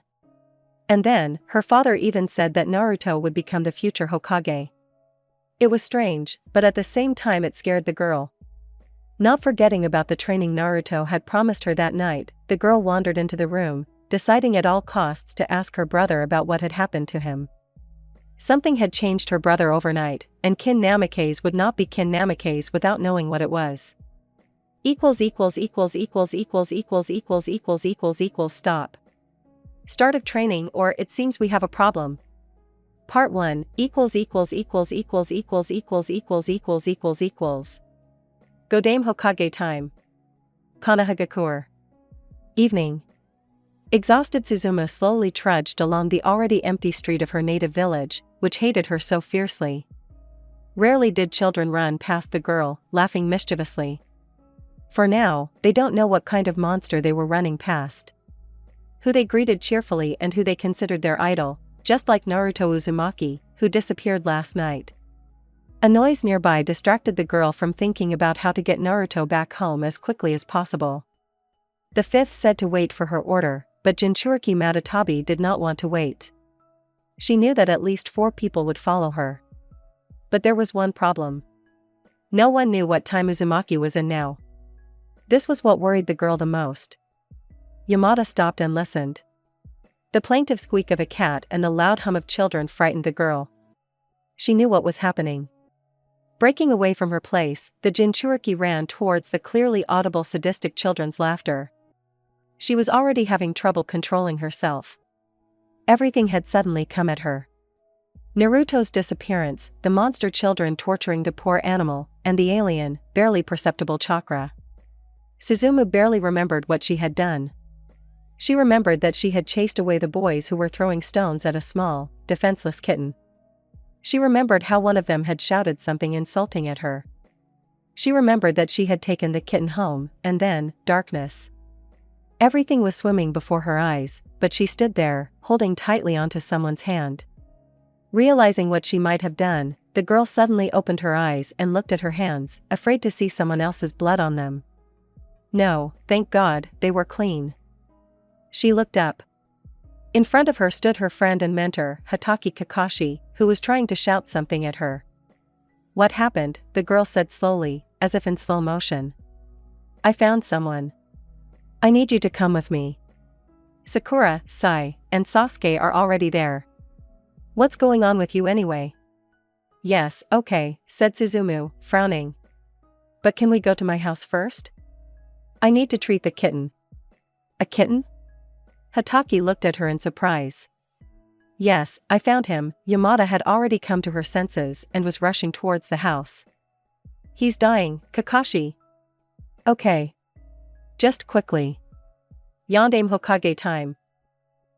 And then, her father even said that Naruto would become the future Hokage. It was strange, but at the same time it scared the girl. Not forgetting about the training Naruto had promised her that night, the girl wandered into the room, deciding at all costs to ask her brother about what had happened to him. Something had changed her brother overnight, and Kin Namikaze would not be Kin Namikaze without knowing what it was. Stop. Start of training, or it seems we have a problem. Part 1 Godame Hokage time. Konohagakure. Evening. Exhausted Suzumu slowly trudged along the already empty street of her native village, which hated her so fiercely. Rarely did children run past the girl, laughing mischievously. For now, they don't know what kind of monster they were running past. Who they greeted cheerfully and who they considered their idol, just like Naruto Uzumaki, who disappeared last night. A noise nearby distracted the girl from thinking about how to get Naruto back home as quickly as possible. The fifth said to wait for her order, but Jinchuriki Matatabi did not want to wait. She knew that at least 4 people would follow her. But there was one problem. No one knew what time Uzumaki was in now. This was what worried the girl the most. Yamada stopped and listened. The plaintive squeak of a cat and the loud hum of children frightened the girl. She knew what was happening. Breaking away from her place, the Jinchuriki ran towards the clearly audible sadistic children's laughter. She was already having trouble controlling herself. Everything had suddenly come at her. Naruto's disappearance, the monster children torturing the poor animal, and the alien, barely perceptible chakra. Suzumu barely remembered what she had done. She remembered that she had chased away the boys who were throwing stones at a small, defenseless kitten. She remembered how one of them had shouted something insulting at her. She remembered that she had taken the kitten home, and then, darkness. Everything was swimming before her eyes, but she stood there, holding tightly onto someone's hand. Realizing what she might have done, the girl suddenly opened her eyes and looked at her hands, afraid to see someone else's blood on them. No, thank God, they were clean. She looked up. In front of her stood her friend and mentor, Hatake Kakashi, who was trying to shout something at her. What happened? The girl said slowly, as if in slow motion. I found someone. I need you to come with me. Sakura, Sai, and Sasuke are already there. What's going on with you anyway? Yes, okay, said Suzumu, frowning. But can we go to my house first? I need to treat the kitten. A kitten? Hatake looked at her in surprise. Yes, I found him. Yamada had already come to her senses and was rushing towards the house. He's dying, Kakashi. Okay. Just quickly. Yandame Hokage time.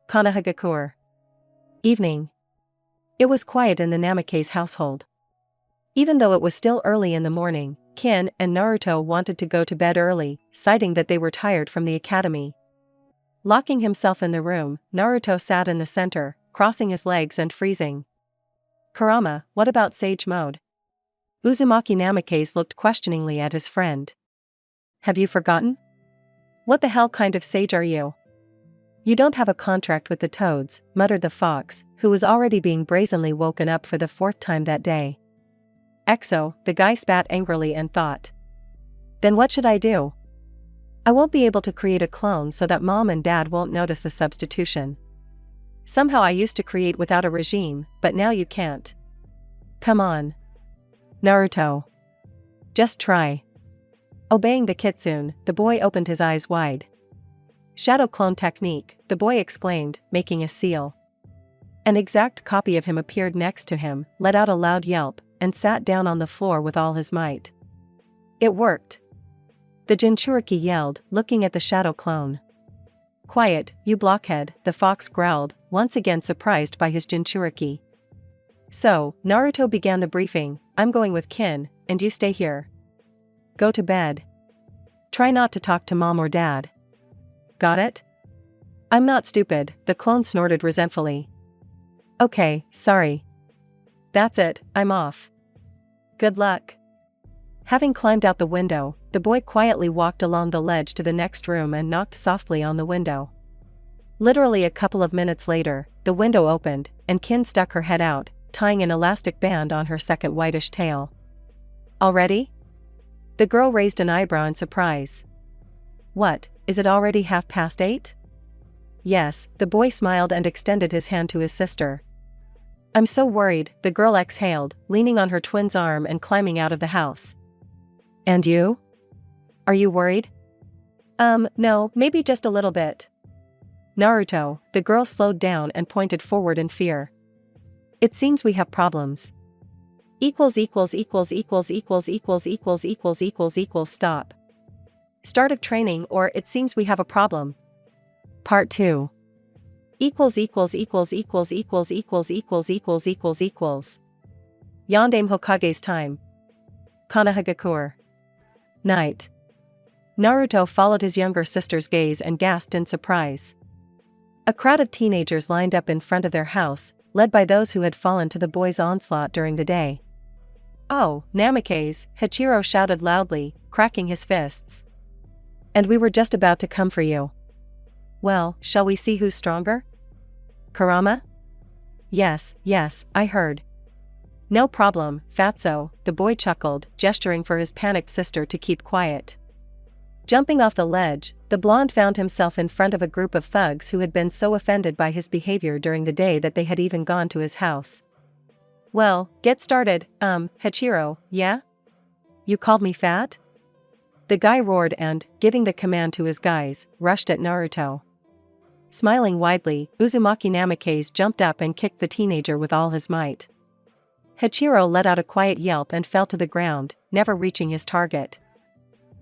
Kanahagakure. Evening. It was quiet in the Namake's household. Even though it was still early in the morning, Kin and Naruto wanted to go to bed early, citing that they were tired from the academy. Locking himself in the room, Naruto sat in the center, crossing his legs and freezing. Kurama, what about sage mode? Uzumaki Namake's looked questioningly at his friend. Have you forgotten? What the hell kind of sage are you? You don't have a contract with the toads, muttered the fox, who was already being brazenly woken up for the 4th time that day. Exo, the guy spat angrily and thought. Then what should I do? I won't be able to create a clone so that mom and dad won't notice the substitution. Somehow I used to create without a regime, but now you can't. Come on. Naruto. Just try. Obeying the kitsune, the boy opened his eyes wide. Shadow clone technique, the boy exclaimed, making a seal. An exact copy of him appeared next to him, let out a loud yelp, and sat down on the floor with all his might. It worked. The Jinchuriki yelled, looking at the shadow clone. Quiet, you blockhead, the fox growled, once again surprised by his Jinchuriki. So, Naruto began the briefing, I'm going with Kin, and you stay here. Go to bed. Try not to talk to mom or dad. Got it? I'm not stupid, the clone snorted resentfully. Okay, sorry. That's it, I'm off. Good luck. Having climbed out the window, the boy quietly walked along the ledge to the next room and knocked softly on the window. Literally a couple of minutes later, the window opened, and Kin stuck her head out, tying an elastic band on her second whitish tail. Already? The girl raised an eyebrow in surprise. What, is it already 8:30? Yes, the boy smiled and extended his hand to his sister. I'm so worried, the girl exhaled, leaning on her twin's arm and climbing out of the house. And you? Are you worried? No, maybe just a little bit. Naruto, the girl slowed down and pointed forward in fear. It seems we have problems. Stop. Start of training or it seems we have a problem. Part 2. Yandame Hokage's time. Kanahagakure. Night. Naruto followed his younger sister's gaze and gasped in surprise. A crowd of teenagers lined up in front of their house, led by those who had fallen to the boys' onslaught during the day. Oh, Namake's, Hachiro shouted loudly, cracking his fists. And we were just about to come for you. Well, shall we see who's stronger? Kurama? Yes, I heard. No problem, Fatso, the boy chuckled, gesturing for his panicked sister to keep quiet. Jumping off the ledge, the blonde found himself in front of a group of thugs who had been so offended by his behavior during the day that they had even gone to his house. Well, get started, Hachiro, yeah? You called me fat? The guy roared and, giving the command to his guys, rushed at Naruto. Smiling widely, Uzumaki Namake's jumped up and kicked the teenager with all his might. Hachiro let out a quiet yelp and fell to the ground, never reaching his target.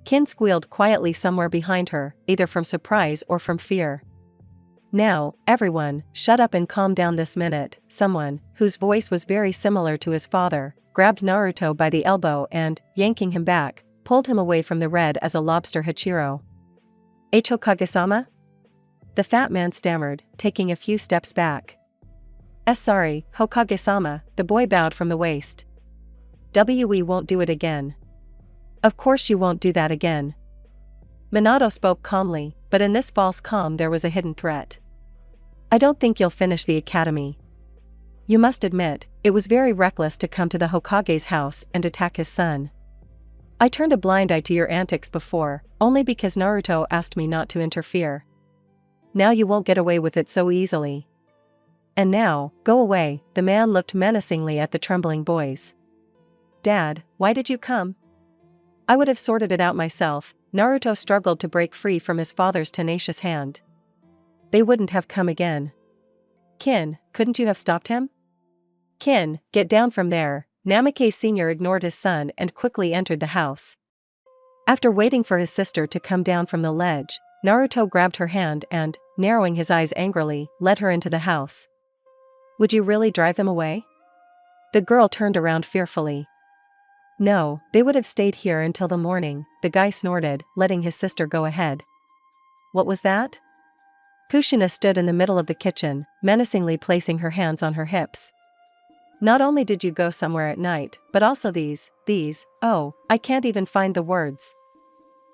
Kin squealed quietly somewhere behind her, either from surprise or from fear. Now, everyone, shut up and calm down this minute. Someone, whose voice was very similar to his father, grabbed Naruto by the elbow and, yanking him back, pulled him away from the red as a lobster Hachiro. Hokage-sama? The fat man stammered, taking a few steps back. Sorry, Hokage-sama, the boy bowed from the waist. We won't do it again. Of course you won't do that again. Minato spoke calmly, but in this false calm there was a hidden threat. I don't think you'll finish the academy. You must admit, it was very reckless to come to the Hokage's house and attack his son. I turned a blind eye to your antics before, only because Naruto asked me not to interfere. Now you won't get away with it so easily. And now, go away. The man looked menacingly at the trembling boys. Dad, why did you come? I would have sorted it out myself. Naruto struggled to break free from his father's tenacious hand. They wouldn't have come again. Kin, couldn't you have stopped him? Kin, get down from there. Namikaze Sr. ignored his son and quickly entered the house. After waiting for his sister to come down from the ledge, Naruto grabbed her hand and, narrowing his eyes angrily, led her into the house. Would you really drive them away? The girl turned around fearfully. No, they would have stayed here until the morning, the guy snorted, letting his sister go ahead. What was that? Kushina stood in the middle of the kitchen, menacingly placing her hands on her hips. Not only did you go somewhere at night, but also these, oh, I can't even find the words.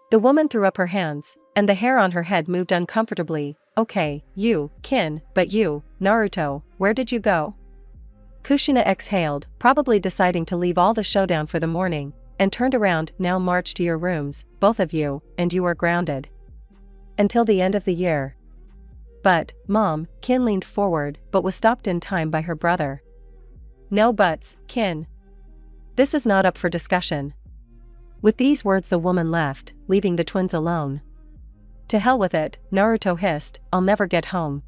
The woman threw up her hands, and the hair on her head moved uncomfortably. Okay, you, Kin, but you, Naruto, where did you go? Kushina exhaled, probably deciding to leave all the showdown for the morning, and turned around. Now march to your rooms, both of you, and you are grounded. Until the end of the year. But, Mom, Kin leaned forward, but was stopped in time by her brother. No buts, Kin. This is not up for discussion. With these words the woman left, leaving the twins alone. To hell with it, Naruto hissed, I'll never get home.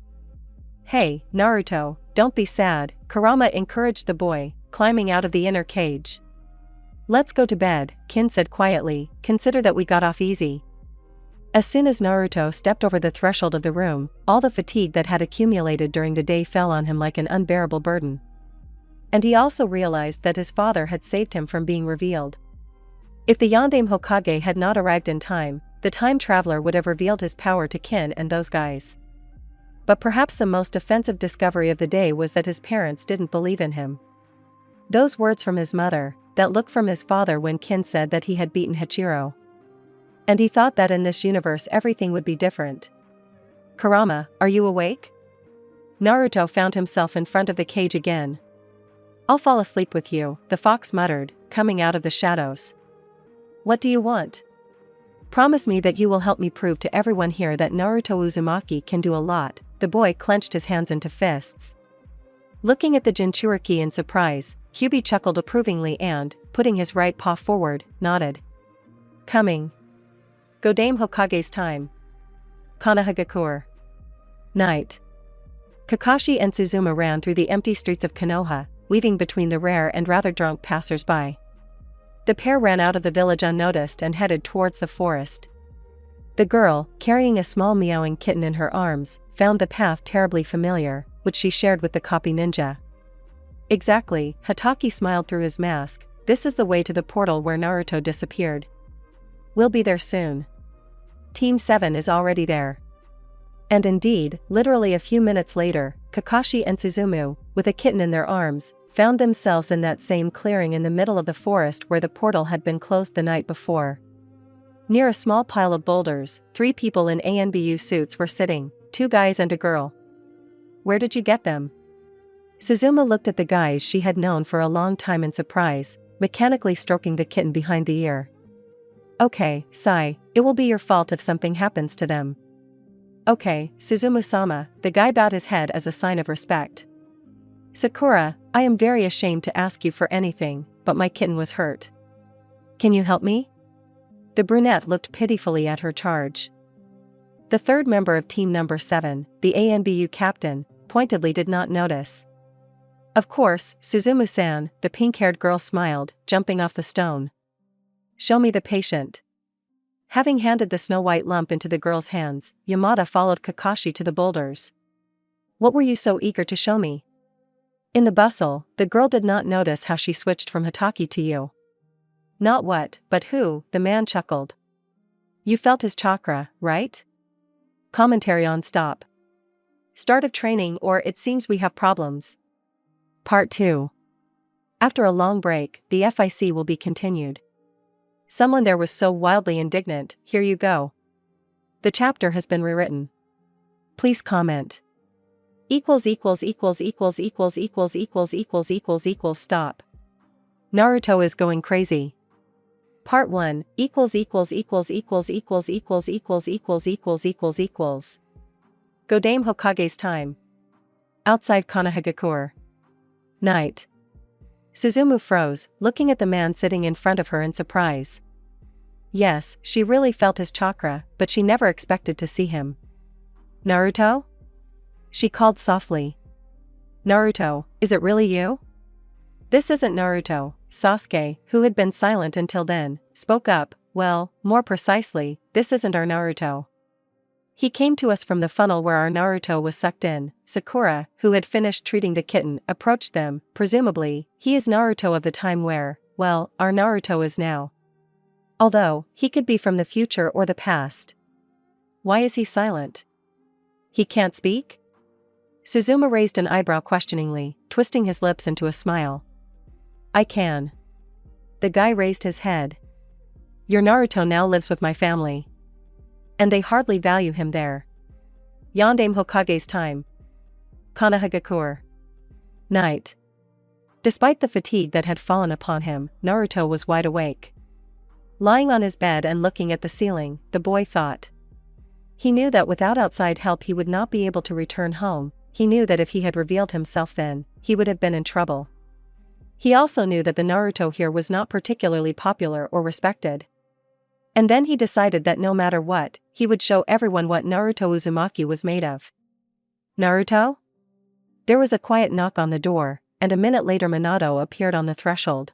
Hey, Naruto, don't be sad, Kurama encouraged the boy, climbing out of the inner cage. Let's go to bed, Kin said quietly, consider that we got off easy. As soon as Naruto stepped over the threshold of the room, all the fatigue that had accumulated during the day fell on him like an unbearable burden. And he also realized that his father had saved him from being revealed. If the Yondaime Hokage had not arrived in time, the time traveler would have revealed his power to Kin and those guys. But perhaps the most offensive discovery of the day was that his parents didn't believe in him. Those words from his mother, that look from his father when Kin said that he had beaten Hachiro. And he thought that in this universe everything would be different. Kurama, are you awake? Naruto found himself in front of the cage again. I'll fall asleep with you, the fox muttered, coming out of the shadows. What do you want? Promise me that you will help me prove to everyone here that Naruto Uzumaki can do a lot. The boy clenched his hands into fists. Looking at the Jinchuriki in surprise, Kyubi chuckled approvingly and, putting his right paw forward, nodded. Coming. Godame Hokage's time. Konohagakure. Night. Kakashi and Suzuma ran through the empty streets of Konoha, weaving between the rare and rather drunk passers-by. The pair ran out of the village unnoticed and headed towards the forest. The girl, carrying a small meowing kitten in her arms, found the path terribly familiar, which she shared with the copy ninja. Exactly, Hatake smiled through his mask, this is the way to the portal where Naruto disappeared. We'll be there soon. Team 7 is already there. And indeed, literally a few minutes later, Kakashi and Suzumu, with a kitten in their arms, found themselves in that same clearing in the middle of the forest where the portal had been closed the night before. Near a small pile of boulders, 3 people in ANBU suits were sitting, 2 guys and a girl. Where did you get them? Suzuma looked at the guys she had known for a long time in surprise, mechanically stroking the kitten behind the ear. Okay, Sai, it will be your fault if something happens to them. Okay, Suzumu-sama, the guy bowed his head as a sign of respect. Sakura, I am very ashamed to ask you for anything, but my kitten was hurt. Can you help me? The brunette looked pitifully at her charge. The third member of team number 7, the ANBU captain, pointedly did not notice. Of course, Suzumu-san, the pink-haired girl smiled, jumping off the stone. Show me the patient. Having handed the snow-white lump into the girl's hands, Yamada followed Kakashi to the boulders. What were you so eager to show me? In the bustle, the girl did not notice how she switched from Hataki to you. Not what, but who, the man chuckled. You felt his chakra, right? Commentary on stop. Start of training or it seems we have problems. Part 2. After a long break, the FIC will be continued. Someone there was so wildly indignant, here you go. The chapter has been rewritten. Please comment. Stop. Naruto is going crazy. Part 1 Go Dame Hokage's time. Outside Konohagakure. Night. Suzumu froze, looking at the man sitting in front of her in surprise. Yes, she really felt his chakra, but she never expected to see him. Naruto? She called softly. Naruto, is it really you? This isn't Naruto. Sasuke, who had been silent until then, spoke up. Well, more precisely, this isn't our Naruto. He came to us from the funnel where our Naruto was sucked in. Sakura, who had finished treating the kitten, approached them. Presumably, he is Naruto of the time where, well, our Naruto is now. Although, he could be from the future or the past. Why is he silent? He can't speak? Suzumu raised an eyebrow questioningly, twisting his lips into a smile. I can. The guy raised his head. Your Naruto now lives with my family. And they hardly value him there. Yandame Hokage's time. Konohagakure. Night. Despite the fatigue that had fallen upon him, Naruto was wide awake. Lying on his bed and looking at the ceiling, the boy thought. He knew that without outside help he would not be able to return home. He knew that if he had revealed himself then, he would have been in trouble. He also knew that the Naruto here was not particularly popular or respected. And then he decided that no matter what, he would show everyone what Naruto Uzumaki was made of. Naruto? There was a quiet knock on the door, and a minute later Minato appeared on the threshold.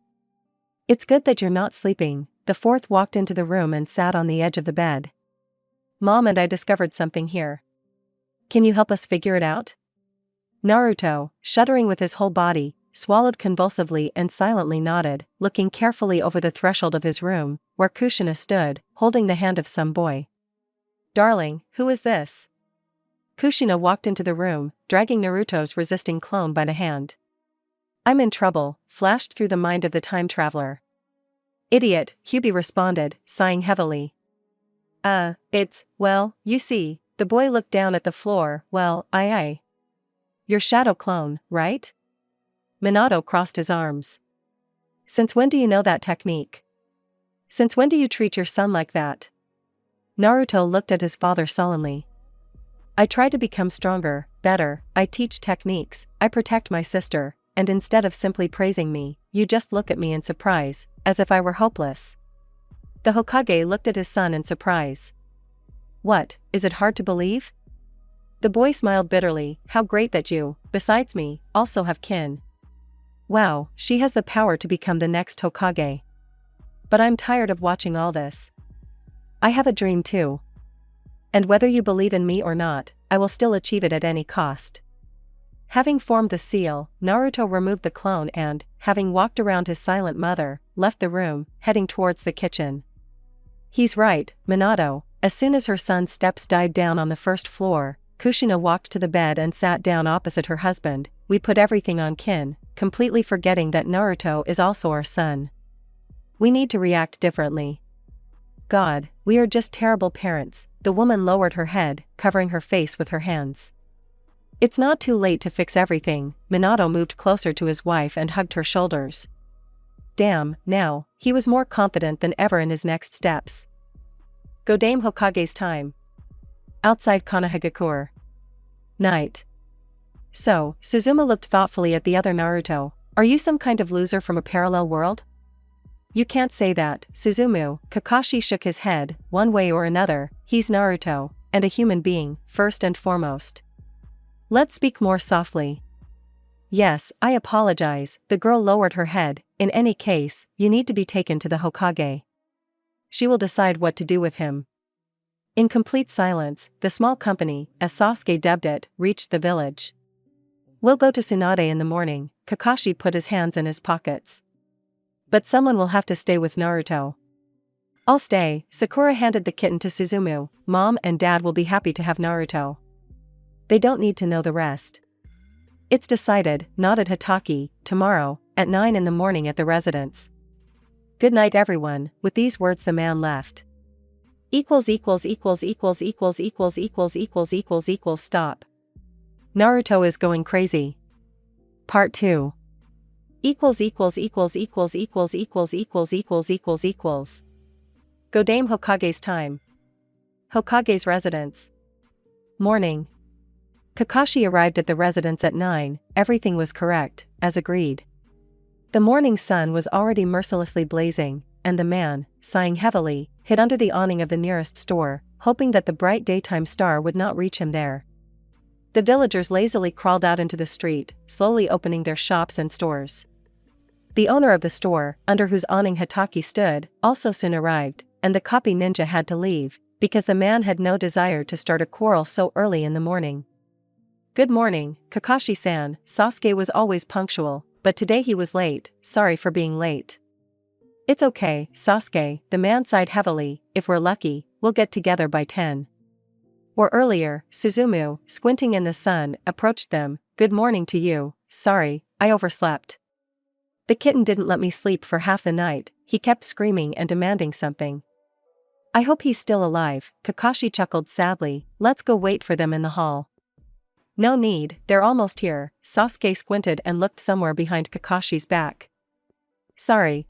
It's good that you're not sleeping. The fourth walked into the room and sat on the edge of the bed. Mom and I discovered something here. Can you help us figure it out? Naruto, shuddering with his whole body, swallowed convulsively and silently nodded, looking carefully over the threshold of his room, where Kushina stood, holding the hand of some boy. Darling, who is this? Kushina walked into the room, dragging Naruto's resisting clone by the hand. I'm in trouble, flashed through the mind of the time traveler. Idiot, Kyubi responded, sighing heavily. Well, you see, the boy looked down at the floor, well, Your shadow clone, right? Minato crossed his arms. Since when do you know that technique? Since when do you treat your son like that? Naruto looked at his father sullenly. I try to become stronger, better, I teach techniques, I protect my sister, and instead of simply praising me, you just look at me in surprise, as if I were hopeless. The Hokage looked at his son in surprise. What, is it hard to believe? The boy smiled bitterly, how great that you, besides me, also have kin. Wow, she has the power to become the next Hokage. But I'm tired of watching all this. I have a dream too. And whether you believe in me or not, I will still achieve it at any cost. Having formed the seal, Naruto removed the clone and, having walked around his silent mother, left the room, heading towards the kitchen. He's right, Minato. As soon as her son's steps died down on the first floor, Kushina walked to the bed and sat down opposite her husband. We put everything on kin, completely forgetting that Naruto is also our son. We need to react differently. God, we are just terrible parents. The woman lowered her head, covering her face with her hands. It's not too late to fix everything. Minato moved closer to his wife and hugged her shoulders. Damn, now, he was more confident than ever in his next steps. Go Dame Hokage's time. Outside Konohagakure. Night. So, Suzumu looked thoughtfully at the other Naruto. Are you some kind of loser from a parallel world? You can't say that, Suzumu. Kakashi shook his head. One way or another, he's Naruto, and a human being, first and foremost. Let's speak more softly. Yes, I apologize. The girl lowered her head. In any case, you need to be taken to the Hokage. she will decide what to do with him. In complete silence, the small company, as Sasuke dubbed it, reached the village. We'll go to Tsunade in the morning, Kakashi put his hands in his pockets. But someone will have to stay with Naruto. I'll stay, Sakura handed the kitten to Suzumu. Mom and Dad will be happy to have Naruto. They don't need to know the rest. It's decided, nodded Hatake. Tomorrow, at 9 in the morning at the residence. Good night everyone. With these words the man left. Stop. Naruto is going crazy. Part 2. Go Dame Hokage's time. Hokage's residence. Morning. Kakashi arrived at the residence at 9, everything was correct, as agreed. The morning sun was already mercilessly blazing, and the man, sighing heavily, hid under the awning of the nearest store, hoping that the bright daytime star would not reach him there. The villagers lazily crawled out into the street, slowly opening their shops and stores. The owner of the store, under whose awning Hatake stood, also soon arrived, and the copy ninja had to leave, because the man had no desire to start a quarrel so early in the morning. Good morning, Kakashi-san. Sasuke was always punctual, but today he was late, sorry for being late. It's okay, Sasuke, the man sighed heavily, if we're lucky, we'll get together by 10. Or earlier. Suzumu, squinting in the sun, approached them. Good morning to you, sorry, I overslept. The kitten didn't let me sleep for half the night, he kept screaming and demanding something. I hope he's still alive, Kakashi chuckled sadly. Let's go wait for them in the hall. No need, they're almost here. Sasuke squinted and looked somewhere behind Kakashi's back. Sorry,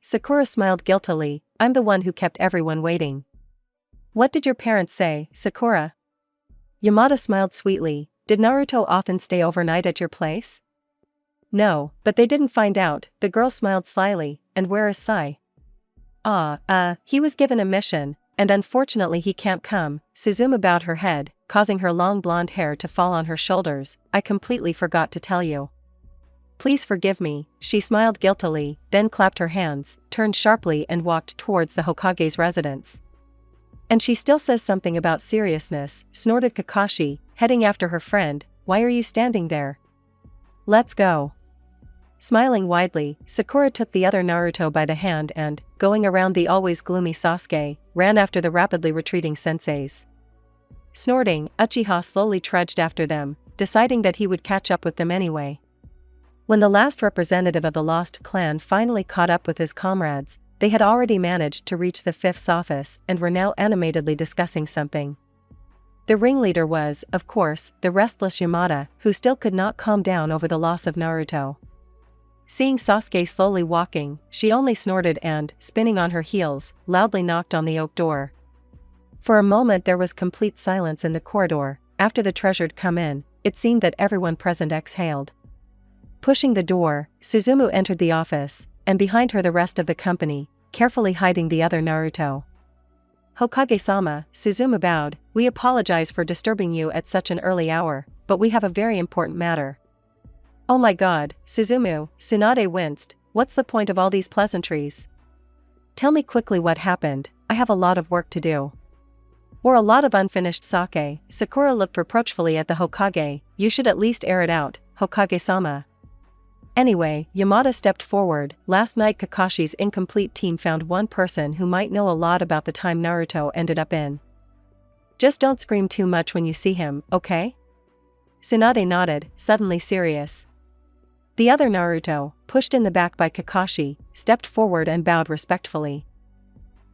Sakura smiled guiltily, I'm the one who kept everyone waiting. What did your parents say, Sakura? Yamada smiled sweetly. Did Naruto often stay overnight at your place? No, but they didn't find out. The girl smiled slyly. And where is Sai? He was given a mission, and unfortunately he can't come. Suzumu bowed her head, causing her long blonde hair to fall on her shoulders. I completely forgot to tell you. Please forgive me, she smiled guiltily, then clapped her hands, turned sharply and walked towards the Hokage's residence. And she still says something about seriousness, snorted Kakashi, heading after her friend. Why are you standing there? Let's go. Smiling widely, Sakura took the other Naruto by the hand and, going around the always gloomy Sasuke, ran after the rapidly retreating senseis. Snorting, Uchiha slowly trudged after them, deciding that he would catch up with them anyway. When the last representative of the Lost Clan finally caught up with his comrades, they had already managed to reach the Fifth's office and were now animatedly discussing something. The ringleader was, of course, the restless Yamada, who still could not calm down over the loss of Naruto. Seeing Sasuke slowly walking, she only snorted and, spinning on her heels, loudly knocked on the oak door. For a moment there was complete silence in the corridor. After the treasured come in, it seemed that everyone present exhaled. Pushing the door, Suzumu entered the office, and behind her the rest of the company, carefully hiding the other Naruto. Hokage-sama, Suzumu bowed, we apologize for disturbing you at such an early hour, but we have a very important matter. Oh my god, Suzumu, Tsunade winced, what's the point of all these pleasantries? Tell me quickly what happened, I have a lot of work to do. Or a lot of unfinished sake. Sakura looked reproachfully at the Hokage, you should at least air it out, Hokage-sama. Anyway, Yamada stepped forward. Last night Kakashi's incomplete team found one person who might know a lot about the time Naruto ended up in. Just don't scream too much when you see him, okay? Tsunade nodded, suddenly serious. The other Naruto, pushed in the back by Kakashi, stepped forward and bowed respectfully.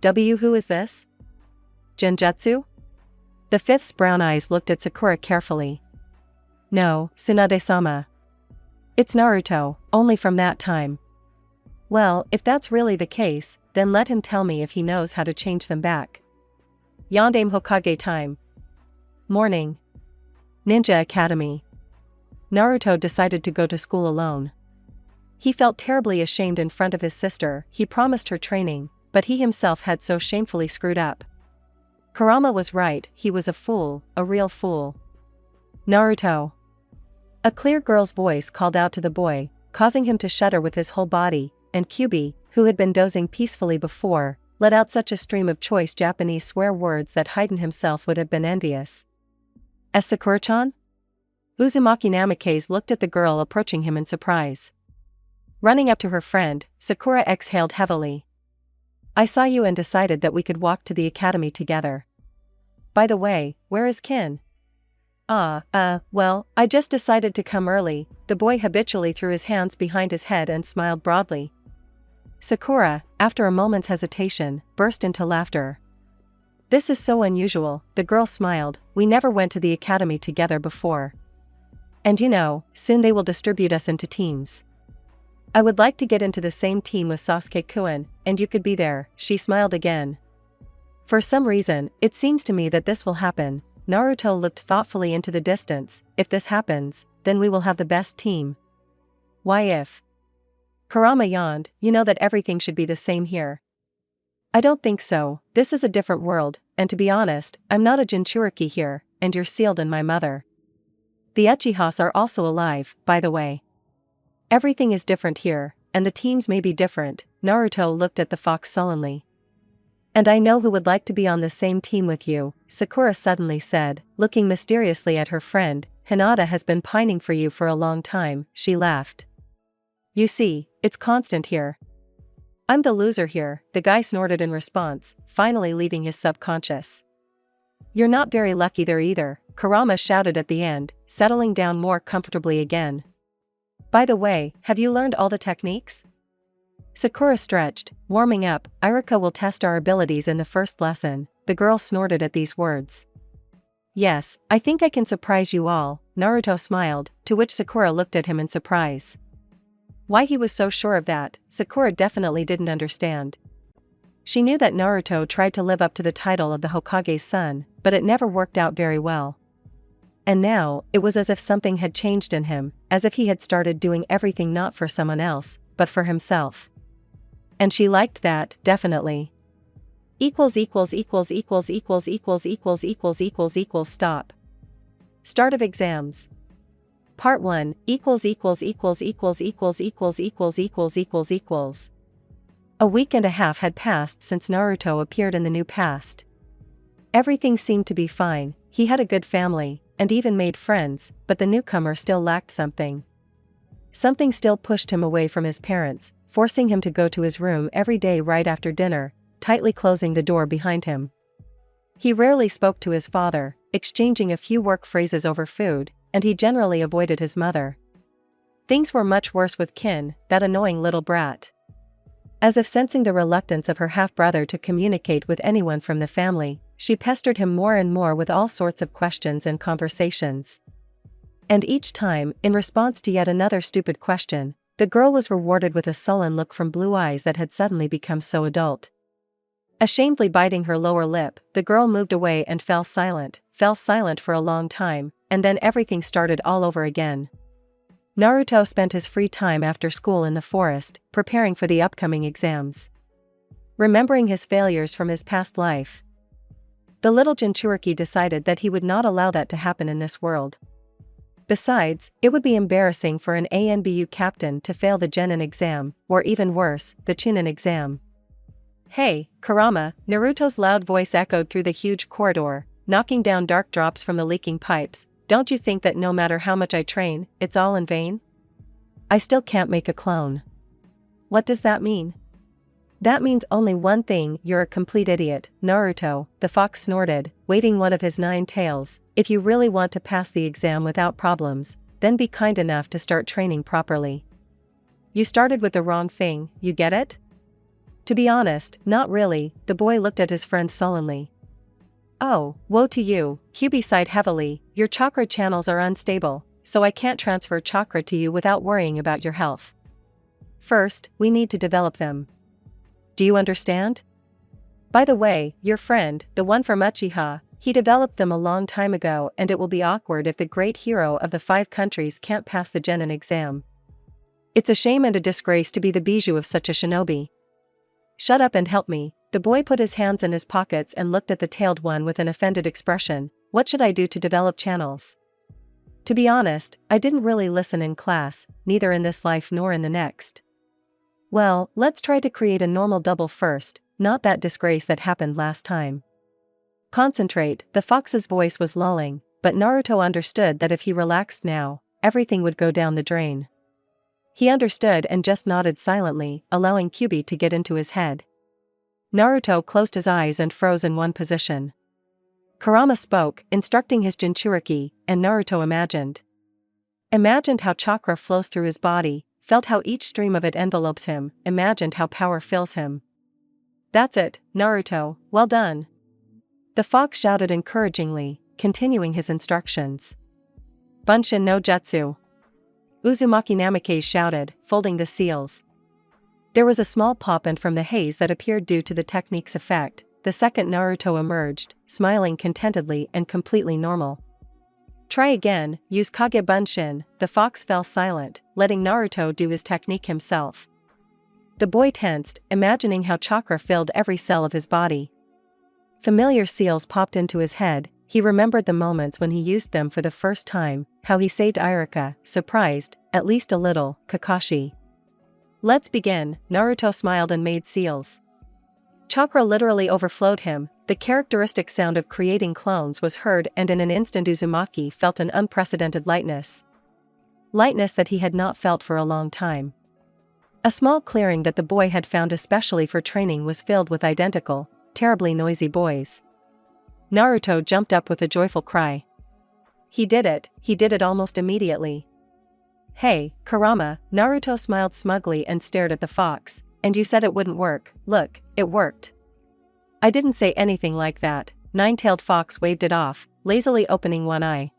Who is this? Genjutsu? The Fifth's brown eyes looked at Sakura carefully. No, Tsunade-sama. It's Naruto, only from that time. Well, if that's really the case, then let him tell me if he knows how to change them back. Yondaime Hokage time. Morning. Ninja Academy. Naruto decided to go to school alone. He felt terribly ashamed in front of his sister. He promised her training, but he himself had so shamefully screwed up. Kurama was right, he was a fool, a real fool. Naruto. A clear girl's voice called out to the boy, causing him to shudder with his whole body, and Kyubi, who had been dozing peacefully before, let out such a stream of choice Japanese swear words that Haiden himself would have been envious. As Sakura-chan? Uzumaki Namikaze looked at the girl approaching him in surprise. Running up to her friend, Sakura exhaled heavily. I saw you and decided that we could walk to the academy together. By the way, where is Kin? Well, I just decided to come early. The boy habitually threw his hands behind his head and smiled broadly. Sakura, after a moment's hesitation, burst into laughter. This is so unusual, the girl smiled, we never went to the academy together before. And you know, soon they will distribute us into teams. I would like to get into the same team with Sasuke-kun, and you could be there, she smiled again. For some reason, it seems to me that this will happen. Naruto looked thoughtfully into the distance. If this happens, then we will have the best team. Why if? Kurama yawned, you know that everything should be the same here. I don't think so, this is a different world, and to be honest, I'm not a Jinchuriki here, and you're sealed in my mother. The Uchihas are also alive, by the way. Everything is different here, and the teams may be different, Naruto looked at the fox sullenly. And I know who would like to be on the same team with you, Sakura suddenly said, looking mysteriously at her friend. Hinata has been pining for you for a long time, she laughed. You see, it's constant here. I'm the loser here, the guy snorted in response, finally leaving his subconscious. You're not very lucky there either, Kurama shouted at the end, settling down more comfortably again. By the way, have you learned all the techniques? Sakura stretched, warming up. Iruka will test our abilities in the first lesson, the girl snorted at these words. Yes, I think I can surprise you all, Naruto smiled, to which Sakura looked at him in surprise. Why he was so sure of that, Sakura definitely didn't understand. She knew that Naruto tried to live up to the title of the Hokage's son, but it never worked out very well. And now, it was as if something had changed in him, as if he had started doing everything not for someone else, but for himself. And she liked that, definitely. Stop. Start of exams. Part 1 . A week and a half had passed since Naruto appeared in the new past. Everything seemed to be fine, he had a good family, and even made friends, but the newcomer still lacked something. Something still pushed him away from his parents, forcing him to go to his room every day right after dinner, tightly closing the door behind him. He rarely spoke to his father, exchanging a few work phrases over food, and he generally avoided his mother. Things were much worse with Kin, that annoying little brat. As if sensing the reluctance of her half-brother to communicate with anyone from the family, she pestered him more and more with all sorts of questions and conversations. And each time, in response to yet another stupid question, the girl was rewarded with a sullen look from blue eyes that had suddenly become so adult. Ashamedly biting her lower lip, the girl moved away and fell silent for a long time, and then everything started all over again. Naruto spent his free time after school in the forest, preparing for the upcoming exams. Remembering his failures from his past life, the little Jinchuriki decided that he would not allow that to happen in this world. Besides, it would be embarrassing for an ANBU captain to fail the Genin exam, or even worse, the Chunin exam. Hey, Kurama, Naruto's loud voice echoed through the huge corridor, knocking down dark drops from the leaking pipes. Don't you think that no matter how much I train, it's all in vain? I still can't make a clone. What does that mean? That means only one thing, you're a complete idiot, Naruto, the fox snorted, waving one of his 9 tails. If you really want to pass the exam without problems, then be kind enough to start training properly. You started with the wrong thing, you get it? To be honest, not really, the boy looked at his friend sullenly. Oh, woe to you, Kyubi sighed heavily, your chakra channels are unstable, so I can't transfer chakra to you without worrying about your health. First, we need to develop them. Do you understand? By the way, your friend, the one from Uchiha, he developed them a long time ago, and it will be awkward if the great hero of the 5 countries can't pass the Genin exam. It's a shame and a disgrace to be the bijou of such a shinobi. Shut up and help me. The boy put his hands in his pockets and looked at the tailed one with an offended expression. What should I do to develop channels? To be honest, I didn't really listen in class, neither in this life nor in the next. Well, let's try to create a normal double first. not that disgrace that happened last time. Concentrate, the fox's voice was lulling, but Naruto understood that if he relaxed now, everything would go down the drain. He understood and just nodded silently, allowing Kyuubi to get into his head. Naruto closed his eyes and froze in one position. Kurama spoke, instructing his Jinchuriki, and Naruto imagined how chakra flows through his body, felt how each stream of it envelopes him, imagined how power fills him. "That's it, Naruto, well done." The fox shouted encouragingly, continuing his instructions. "Bunshin no Jutsu." Uzumaki Namikaze shouted, folding the seals. There was a small pop, and from the haze that appeared due to the technique's effect, the second Naruto emerged, smiling contentedly and completely normal. "Try again, use Kage Bunshin." The fox fell silent, letting Naruto do his technique himself. The boy tensed, imagining how chakra filled every cell of his body. Familiar seals popped into his head. He remembered the moments when he used them for the first time, how he saved Iruka, surprised, at least a little, Kakashi. "Let's begin." Naruto smiled and made seals. Chakra literally overflowed him. The characteristic sound of creating clones was heard, and in an instant Uzumaki felt an unprecedented lightness. Lightness that he had not felt for a long time. A small clearing that the boy had found especially for training was filled with identical, terribly noisy boys. Naruto jumped up with a joyful cry. He did it almost immediately. "Hey, Kurama," Naruto smiled smugly and stared at the fox, "and you said it wouldn't work. Look, it worked." "I didn't say anything like that." Nine-tailed fox waved it off, lazily opening one eye.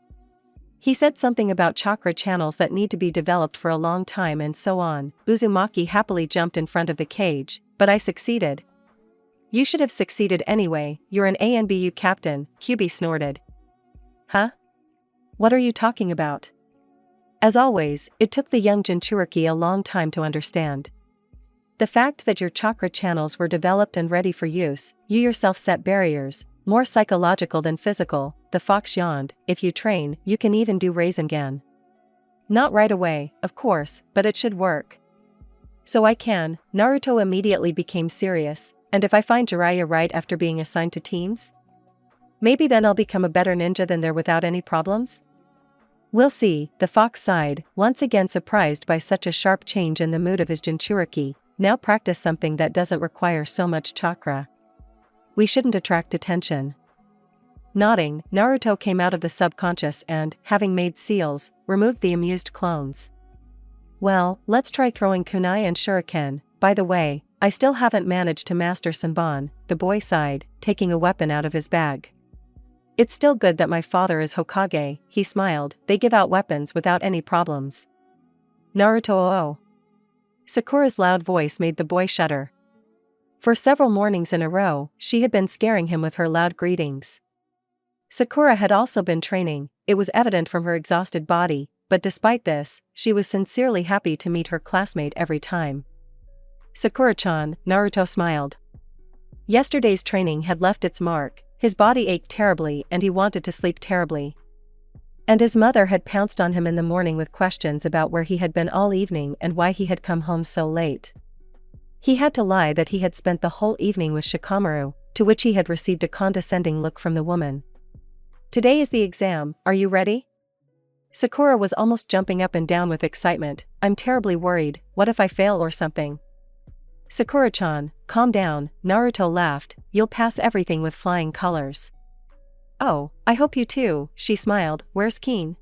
"He said something about chakra channels that need to be developed for a long time and so on." Uzumaki happily jumped in front of the cage, "But I succeeded." "You should have succeeded anyway, you're an ANBU captain," Kyuubi snorted. "Huh? What are you talking about?" As always, it took the young Jinchuriki a long time to understand. The fact that your chakra channels were developed and ready for use, you yourself set barriers, more psychological than physical. The fox yawned. "If you train, you can even do Rasengan." "Not right away, of course, but it should work." "So I can." Naruto immediately became serious. "And if I find Jiraiya right after being assigned to teams? Maybe then I'll become a better ninja than there without any problems?" "We'll see." The fox sighed, once again surprised by such a sharp change in the mood of his Jinchuriki. "Now practice something that doesn't require so much chakra. We shouldn't attract attention." Nodding, Naruto came out of the subconscious and, having made seals, removed the amused clones. "Well, let's try throwing kunai and shuriken. By the way, I still haven't managed to master Senbon." The boy sighed, taking a weapon out of his bag. "It's still good that my father is Hokage," he smiled. "They give out weapons without any problems." "Naruto oh." Sakura's loud voice made the boy shudder. For several mornings in a row, she had been scaring him with her loud greetings. Sakura had also been training, it was evident from her exhausted body, but despite this, she was sincerely happy to meet her classmate every time. "Sakura-chan," Naruto smiled. Yesterday's training had left its mark, his body ached terribly and he wanted to sleep terribly. And his mother had pounced on him in the morning with questions about where he had been all evening and why he had come home so late. He had to lie that he had spent the whole evening with Shikamaru, to which he had received a condescending look from the woman. "Today is the exam, are you ready?" Sakura was almost jumping up and down with excitement. "I'm terribly worried, what if I fail or something?" "Sakura-chan, calm down," Naruto laughed, "you'll pass everything with flying colors." "Oh, I hope you too," she smiled. "Where's Keen?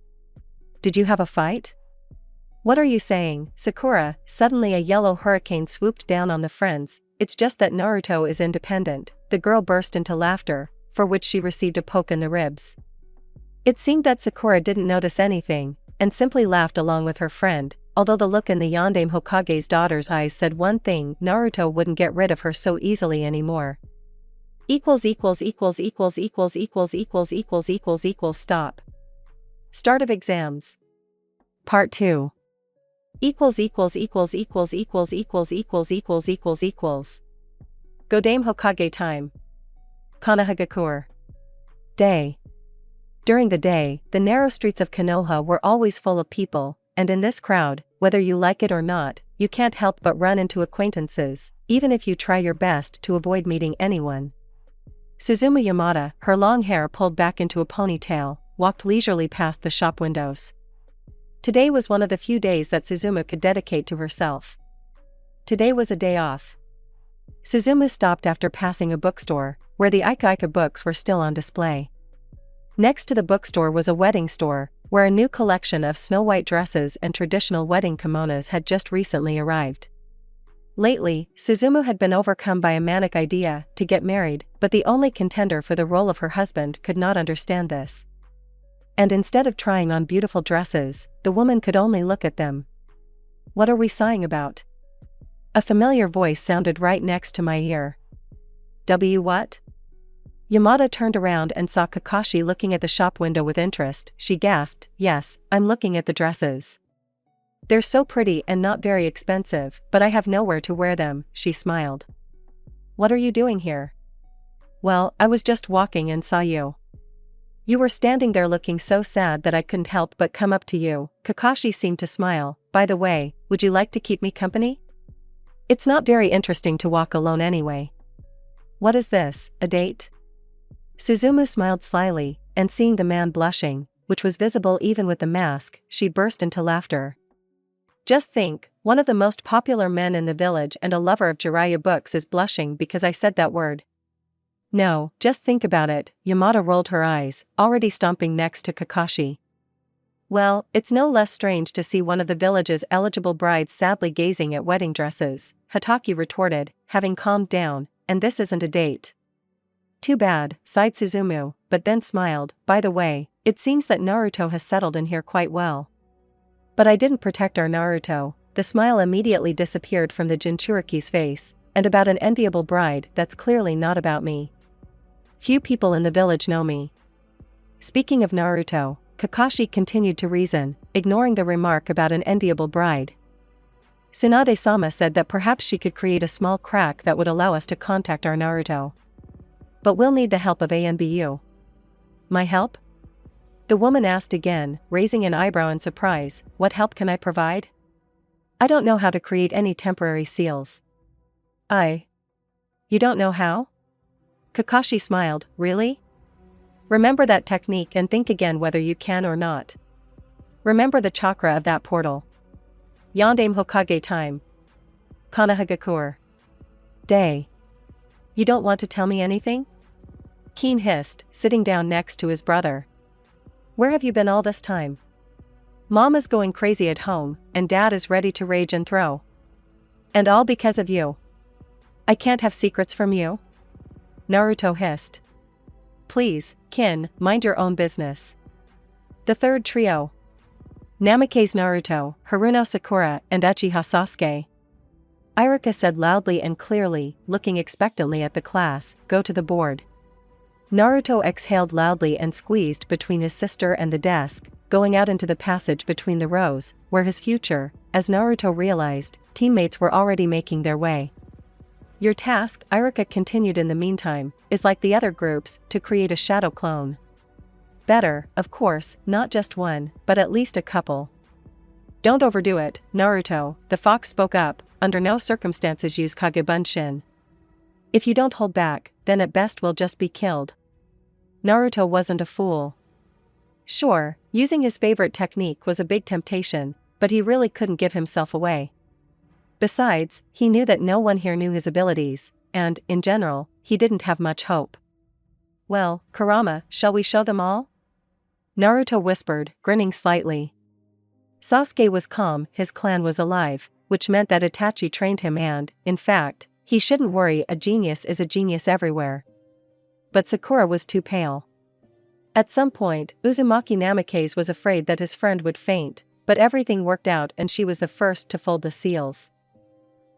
Did you have a fight?" "What are you saying, Sakura?" Suddenly a yellow hurricane swooped down on the friends. "It's just that Naruto is independent." The girl burst into laughter, for which she received a poke in the ribs. It seemed that Sakura didn't notice anything, and simply laughed along with her friend, although the look in the Yondaime Hokage's daughter's eyes said one thing: Naruto wouldn't get rid of her so easily anymore. Stop. Start of exams. Part 2. Godame Hokage time. Konohagakure. Day. During the day, the narrow streets of Konoha were always full of people, and in this crowd, whether you like it or not, you can't help but run into acquaintances, even if you try your best to avoid meeting anyone. Suzumu Yamada, her long hair pulled back into a ponytail, walked leisurely past the shop windows. Today was one of the few days that Suzumu could dedicate to herself. Today was a day off. Suzumu stopped after passing a bookstore, where the Ika books were still on display. Next to the bookstore was a wedding store, where a new collection of snow-white dresses and traditional wedding kimonos had just recently arrived. Lately, Suzumu had been overcome by a manic idea to get married, but the only contender for the role of her husband could not understand this. And instead of trying on beautiful dresses, the woman could only look at them. "What are we sighing about?" A familiar voice sounded right next to my ear. What? Yamada turned around and saw Kakashi looking at the shop window with interest. She gasped, "Yes, I'm looking at the dresses. They're so pretty and not very expensive, but I have nowhere to wear them," she smiled. "What are you doing here?" "Well, I was just walking and saw you. You were standing there looking so sad that I couldn't help but come up to you." Kakashi seemed to smile. "By the way, would you like to keep me company? It's not very interesting to walk alone anyway." "What is this, a date?" Suzumu smiled slyly, and seeing the man blushing, which was visible even with the mask, she burst into laughter. "Just think, one of the most popular men in the village and a lover of Jiraiya books is blushing because I said that word. No, just think about it." Yamada rolled her eyes, already stomping next to Kakashi. "Well, it's no less strange to see one of the village's eligible brides sadly gazing at wedding dresses," Hataki retorted, having calmed down, "and this isn't a date." "Too bad," sighed Suzumu, but then smiled. "By the way, it seems that Naruto has settled in here quite well." "But I didn't protect our Naruto." The smile immediately disappeared from the Jinchuriki's face. "And about an enviable bride, that's clearly not about me. Few people in the village know me." Speaking of Naruto, Kakashi continued to reason, ignoring the remark about an enviable bride. "Tsunade-sama said that perhaps she could create a small crack that would allow us to contact our Naruto. But we'll need the help of ANBU." "My help?" the woman asked again, raising an eyebrow in surprise. "What help can I provide? I don't know how to create any temporary seals." You don't know how?" Kakashi smiled. "Really? Remember that technique and think again whether you can or not. Remember the chakra of that portal. Yondaime Hokage time. Kanahagakur. Day. You don't want to tell me anything?" Keen hissed, sitting down next to his brother. "Where have you been all this time? Mom is going crazy at home, and Dad is ready to rage and throw. And all because of you. I can't have secrets from you?" Naruto hissed. "Please, Kin, mind your own business." The third trio. Namake's Naruto, Haruno Sakura, and Uchiha Sasuke. Iruka said loudly and clearly, looking expectantly at the class, "Go to the board." Naruto exhaled loudly and squeezed between his sister and the desk, going out into the passage between the rows, where his future, as Naruto realized, teammates were already making their way. "Your task," Iruka continued in the meantime, "is like the other groups, to create a shadow clone. Better, of course, not just one, but at least a couple. Don't overdo it, Naruto," the fox spoke up, "under no circumstances use Kagebunshin. If you don't hold back, then at best we'll just be killed." Naruto wasn't a fool. Sure, using his favorite technique was a big temptation, but he really couldn't give himself away. Besides, he knew that no one here knew his abilities, and, in general, he didn't have much hope. "Well, Kurama, shall we show them all?" Naruto whispered, grinning slightly. Sasuke was calm, his clan was alive, which meant that Itachi trained him and, in fact, he shouldn't worry, a genius is a genius everywhere. But Sakura was too pale. At some point, Uzumaki Namake's was afraid that his friend would faint, but everything worked out and she was the first to fold the seals.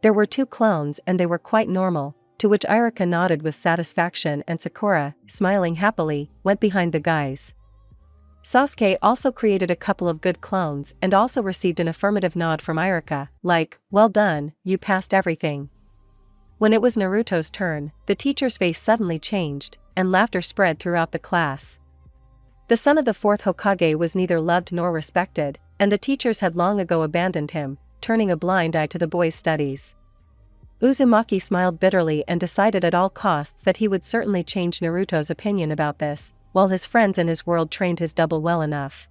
There were 2 clones and they were quite normal, to which Iruka nodded with satisfaction and Sakura, smiling happily, went behind the guys. Sasuke also created a couple of good clones and also received an affirmative nod from Iruka, like, "Well done, you passed everything." When it was Naruto's turn, the teacher's face suddenly changed, and laughter spread throughout the class. The son of the 4th Hokage was neither loved nor respected, and the teachers had long ago abandoned him, turning a blind eye to the boy's studies. Uzumaki smiled bitterly and decided at all costs that he would certainly change Naruto's opinion about this, while his friends in his world trained his double well enough.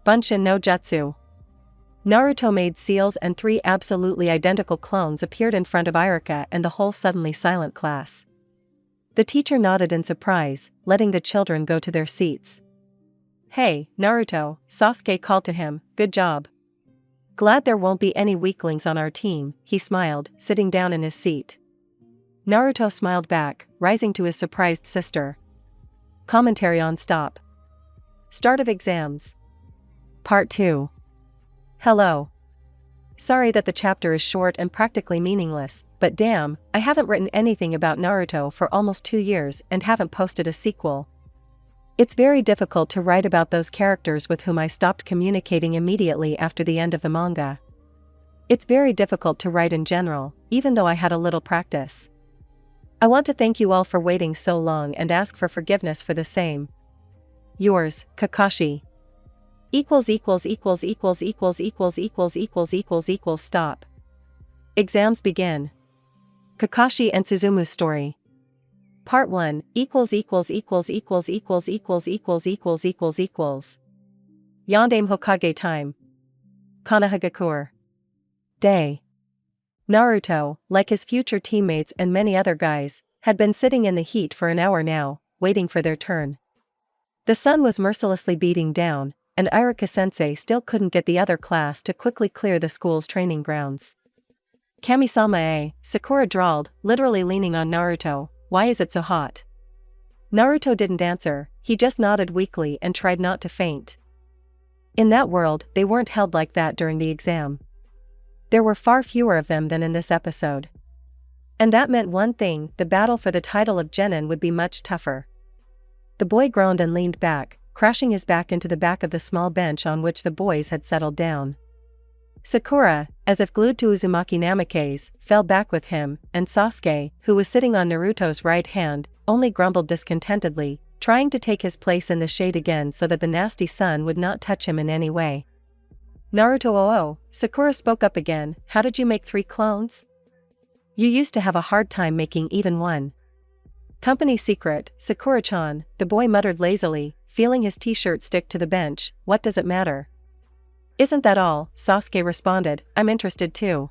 Bunshin no Jutsu. Naruto made seals and 3 absolutely identical clones appeared in front of Iruka and the whole suddenly silent class. The teacher nodded in surprise, letting the children go to their seats. "Hey, Naruto," Sasuke called to him, "good job. Glad there won't be any weaklings on our team," he smiled, sitting down in his seat. Naruto smiled back, rising to his surprised sister. Commentary on Stop. Start of Exams. Part 2. Hello. Sorry that the chapter is short and practically meaningless, but damn, I haven't written anything about Naruto for almost 2 years and haven't posted a sequel. It's very difficult to write about those characters with whom I stopped communicating immediately after the end of the manga. It's very difficult to write in general, even though I had a little practice. I want to thank you all for waiting so long and ask for forgiveness for the same. Yours, Kakashi. Stop. Exams begin. Kakashi and Suzumu's story. Part 1 Yondaime Hokage time. Konohagakure. Day. Naruto, like his future teammates and many other guys, had been sitting in the heat for an hour now, waiting for their turn. The sun was mercilessly beating down, and Iruka-sensei still couldn't get the other class to quickly clear the school's training grounds. "Kami-sama, Sakura drawled, literally leaning on Naruto, "why is it so hot?" Naruto didn't answer, he just nodded weakly and tried not to faint. In that world, they weren't held like that during the exam. There were far fewer of them than in this episode. And that meant one thing, the battle for the title of genin would be much tougher. The boy groaned and leaned back, crashing his back into the back of the small bench on which the boys had settled down. Sakura, as if glued to Uzumaki Namikaze, fell back with him, and Sasuke, who was sitting on Naruto's right hand, only grumbled discontentedly, trying to take his place in the shade again so that the nasty sun would not touch him in any way. "Naruto, Sakura spoke up again, how did you make 3 clones? You used to have a hard time making even one." "Company secret, Sakura-chan," the boy muttered lazily, feeling his t-shirt stick to the bench, "what does it matter?" "Isn't that all?" Sasuke responded, "I'm interested too."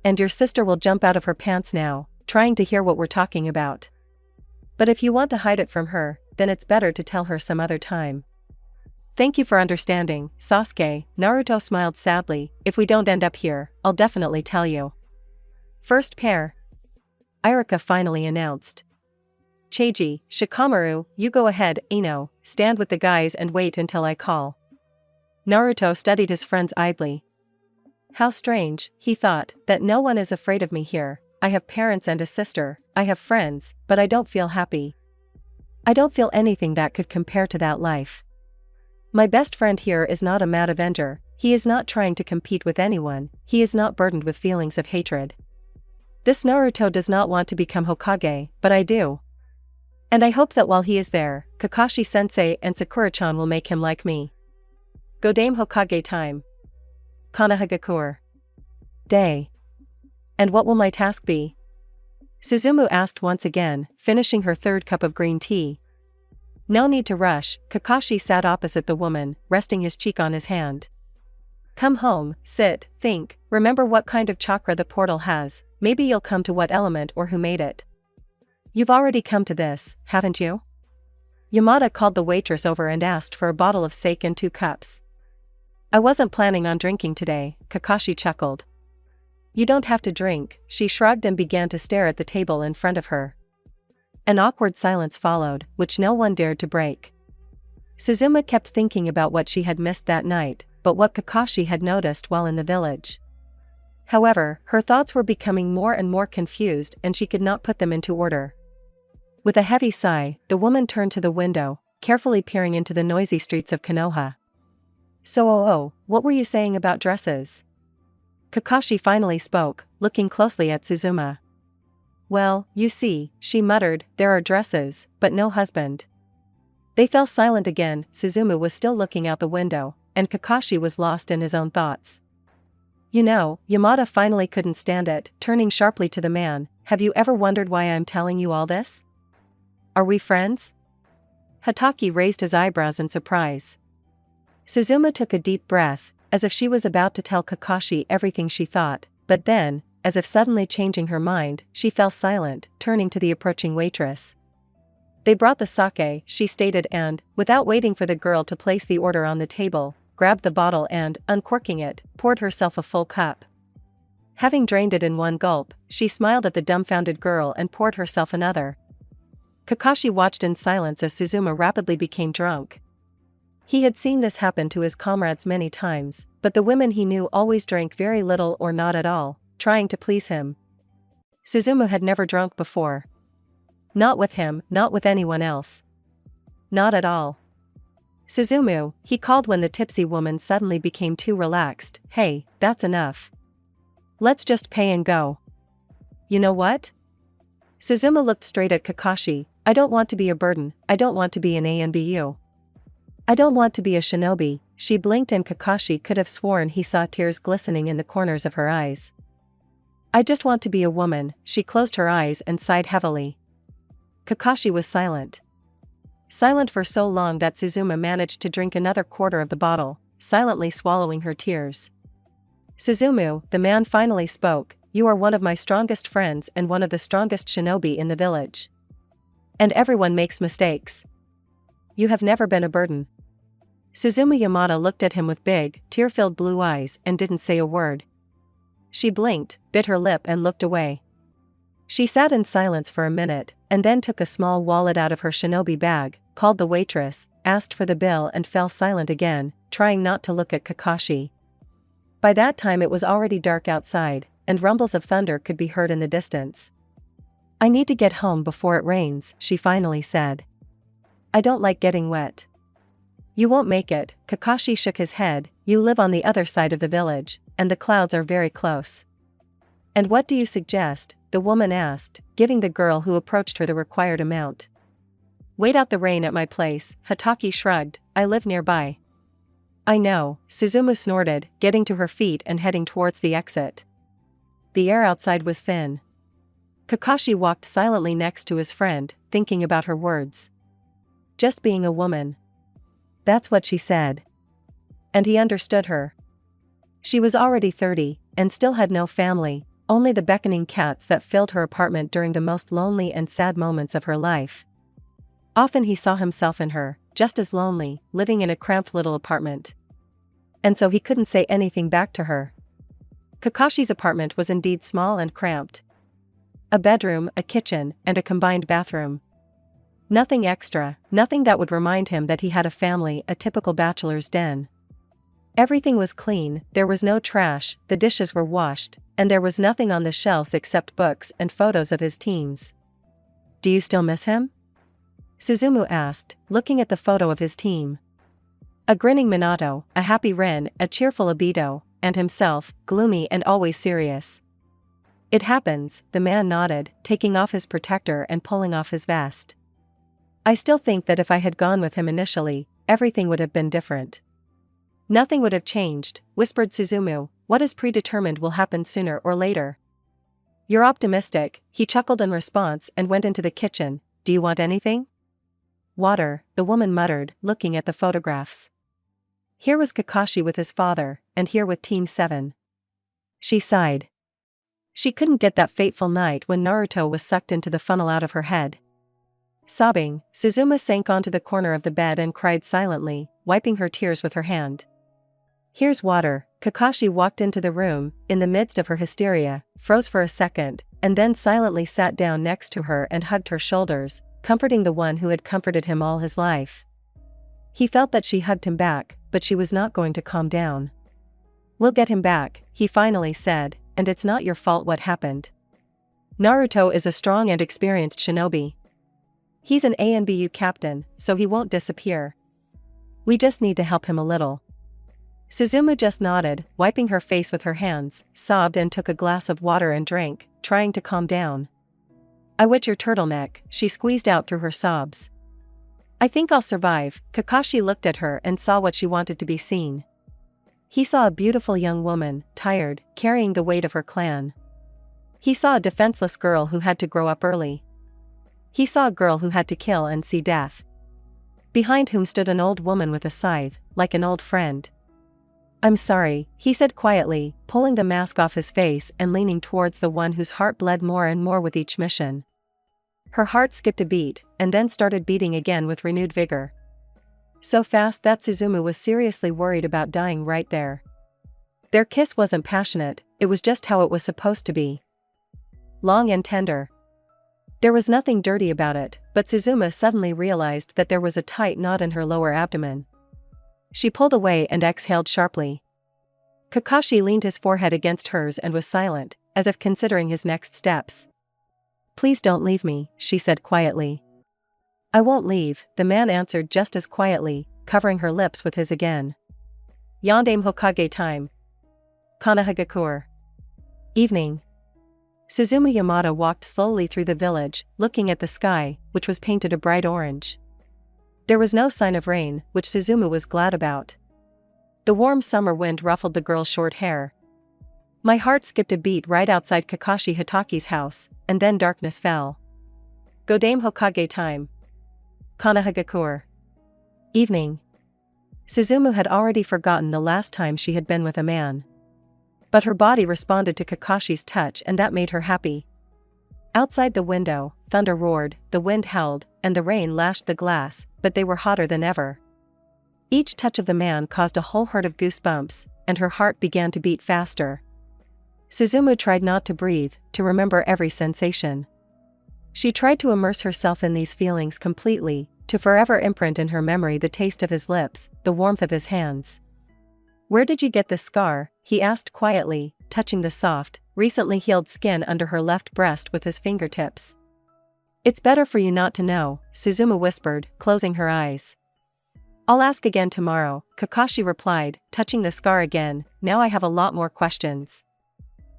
"And your sister will jump out of her pants now, trying to hear what we're talking about. But if you want to hide it from her, then it's better to tell her some other time." "Thank you for understanding, Sasuke," Naruto smiled sadly, "if we don't end up here, I'll definitely tell you." "First pair," Iruka finally announced. "Cheiji, Shikamaru, you go ahead, Ino, stand with the guys and wait until I call." Naruto studied his friends idly. How strange, he thought, that no one is afraid of me here. I have parents and a sister, I have friends, but I don't feel happy. I don't feel anything that could compare to that life. My best friend here is not a mad avenger, he is not trying to compete with anyone, he is not burdened with feelings of hatred. This Naruto does not want to become Hokage, but I do. And I hope that while he is there, Kakashi-sensei and Sakura-chan will make him like me. Godame Hokage time. Konohagakure. Day. And what will my task be? Suzumu asked once again, finishing her 3rd cup of green tea. No need to rush, Kakashi sat opposite the woman, resting his cheek on his hand. Come home, sit, think, remember what kind of chakra the portal has, maybe you'll come to what element or who made it. You've already come to this, haven't you? Yamada called the waitress over and asked for a bottle of sake and 2 cups. I wasn't planning on drinking today, Kakashi chuckled. You don't have to drink, she shrugged and began to stare at the table in front of her. An awkward silence followed, which no one dared to break. Suzumu kept thinking about what she had missed that night, but what Kakashi had noticed while in the village. However, her thoughts were becoming more and more confused and she could not put them into order. With a heavy sigh, the woman turned to the window, carefully peering into the noisy streets of Konoha. So, what were you saying about dresses? Kakashi finally spoke, looking closely at Suzumu. Well, you see, she muttered, there are dresses, but no husband. They fell silent again, Suzumu was still looking out the window, and Kakashi was lost in his own thoughts. You know, Yamada finally couldn't stand it, turning sharply to the man. Have you ever wondered why I'm telling you all this? Are we friends? Hataki raised his eyebrows in surprise. Suzuma took a deep breath, as if she was about to tell Kakashi everything she thought, but then, as if suddenly changing her mind, she fell silent, turning to the approaching waitress. They brought the sake, she stated and, without waiting for the girl to place the order on the table, grabbed the bottle and, uncorking it, poured herself a full cup. Having drained it in one gulp, she smiled at the dumbfounded girl and poured herself another. Kakashi watched in silence as Suzuma rapidly became drunk. He had seen this happen to his comrades many times, but the women he knew always drank very little or not at all, trying to please him. Suzuma had never drunk before. Not with him, not with anyone else. Not at all. Suzumu, he called when the tipsy woman suddenly became too relaxed. Hey, that's enough. Let's just pay and go. You know what? Suzuma looked straight at Kakashi. I don't want to be a burden, I don't want to be an ANBU. I don't want to be a shinobi. She blinked and Kakashi could have sworn he saw tears glistening in the corners of her eyes. I just want to be a woman. She closed her eyes and sighed heavily. Kakashi was silent. Silent for so long that Suzuma managed to drink another quarter of the bottle, silently swallowing her tears. Suzumu, the man finally spoke, you are one of my strongest friends and one of the strongest shinobi in the village. And everyone makes mistakes. You have never been a burden. Suzumu Yamada looked at him with big, tear-filled blue eyes and didn't say a word. She blinked, bit her lip and looked away. She sat in silence for a minute, and then took a small wallet out of her shinobi bag, called the waitress, asked for the bill and fell silent again, trying not to look at Kakashi. By that time it was already dark outside, and rumbles of thunder could be heard in the distance. I need to get home before it rains, she finally said. I don't like getting wet. You won't make it, Kakashi shook his head, you live on the other side of the village, and the clouds are very close. And what do you suggest? The woman asked, giving the girl who approached her the required amount. Wait out the rain at my place, Hataki shrugged, I live nearby. I know, Suzumu snorted, getting to her feet and heading towards the exit. The air outside was thin. Kakashi walked silently next to his friend, thinking about her words. Just being a woman. That's what she said. And he understood her. She was already 30, and still had no family, only the beckoning cats that filled her apartment during the most lonely and sad moments of her life. Often he saw himself in her, just as lonely, living in a cramped little apartment. And so he couldn't say anything back to her. Kakashi's apartment was indeed small and cramped. A bedroom, a kitchen, and a combined bathroom. Nothing extra, nothing that would remind him that he had a family, a typical bachelor's den. Everything was clean, there was no trash, the dishes were washed, and there was nothing on the shelves except books and photos of his teams. Do you still miss him? Suzumu asked, looking at the photo of his team. A grinning Minato, a happy Ren, a cheerful Obito, and himself, gloomy and always serious. It happens, the man nodded, taking off his protector and pulling off his vest. I still think that if I had gone with him initially, everything would have been different. Nothing would have changed, whispered Suzumu, what is predetermined will happen sooner or later. You're optimistic, he chuckled in response and went into the kitchen. Do you want anything? Water, the woman muttered, looking at the photographs. Here was Kakashi with his father, and here with Team 7. She sighed. She couldn't get that fateful night when Naruto was sucked into the funnel out of her head. Sobbing, Suzuma sank onto the corner of the bed and cried silently, wiping her tears with her hand. Here's water. Kakashi walked into the room, in the midst of her hysteria, froze for a second, and then silently sat down next to her and hugged her shoulders, comforting the one who had comforted him all his life. He felt that she hugged him back, but she was not going to calm down. We'll get him back, he finally said, and it's not your fault what happened. Naruto is a strong and experienced shinobi. He's an ANBU captain, so he won't disappear. We just need to help him a little. Suzumu just nodded, wiping her face with her hands, sobbed and took a glass of water and drank, trying to calm down. I wet your turtleneck, she squeezed out through her sobs. I think I'll survive. Kakashi looked at her and saw what she wanted to be seen. He saw a beautiful young woman, tired, carrying the weight of her clan. He saw a defenseless girl who had to grow up early. He saw a girl who had to kill and see death. Behind whom stood an old woman with a scythe, like an old friend. I'm sorry, he said quietly, pulling the mask off his face and leaning towards the one whose heart bled more and more with each mission. Her heart skipped a beat, and then started beating again with renewed vigor. So fast that Suzumu was seriously worried about dying right there. Their kiss wasn't passionate, it was just how it was supposed to be. Long and tender. There was nothing dirty about it, but Suzumu suddenly realized that there was a tight knot in her lower abdomen. She pulled away and exhaled sharply. Kakashi leaned his forehead against hers and was silent, as if considering his next steps. Please don't leave me, she said quietly. I won't leave, the man answered just as quietly, covering her lips with his again. Yondaime Hokage time. Konohagakure. Evening. Suzumu Yamada walked slowly through the village, looking at the sky, which was painted a bright orange. There was no sign of rain, which Suzumu was glad about. The warm summer wind ruffled the girl's short hair. My heart skipped a beat right outside Kakashi Hitaki's house, and then darkness fell. Godaime Hokage time. Konohagakure. Evening. Suzumu had already forgotten the last time she had been with a man. But her body responded to Kakashi's touch and that made her happy. Outside the window, thunder roared, the wind howled, and the rain lashed the glass, but they were hotter than ever. Each touch of the man caused a whole herd of goosebumps, and her heart began to beat faster. Suzumu tried not to breathe, to remember every sensation. She tried to immerse herself in these feelings completely, to forever imprint in her memory the taste of his lips, the warmth of his hands. Where did you get this scar? He asked quietly, touching the soft, recently healed skin under her left breast with his fingertips. It's better for you not to know, Suzumu whispered, closing her eyes. I'll ask again tomorrow, Kakashi replied, touching the scar again. Now I have a lot more questions.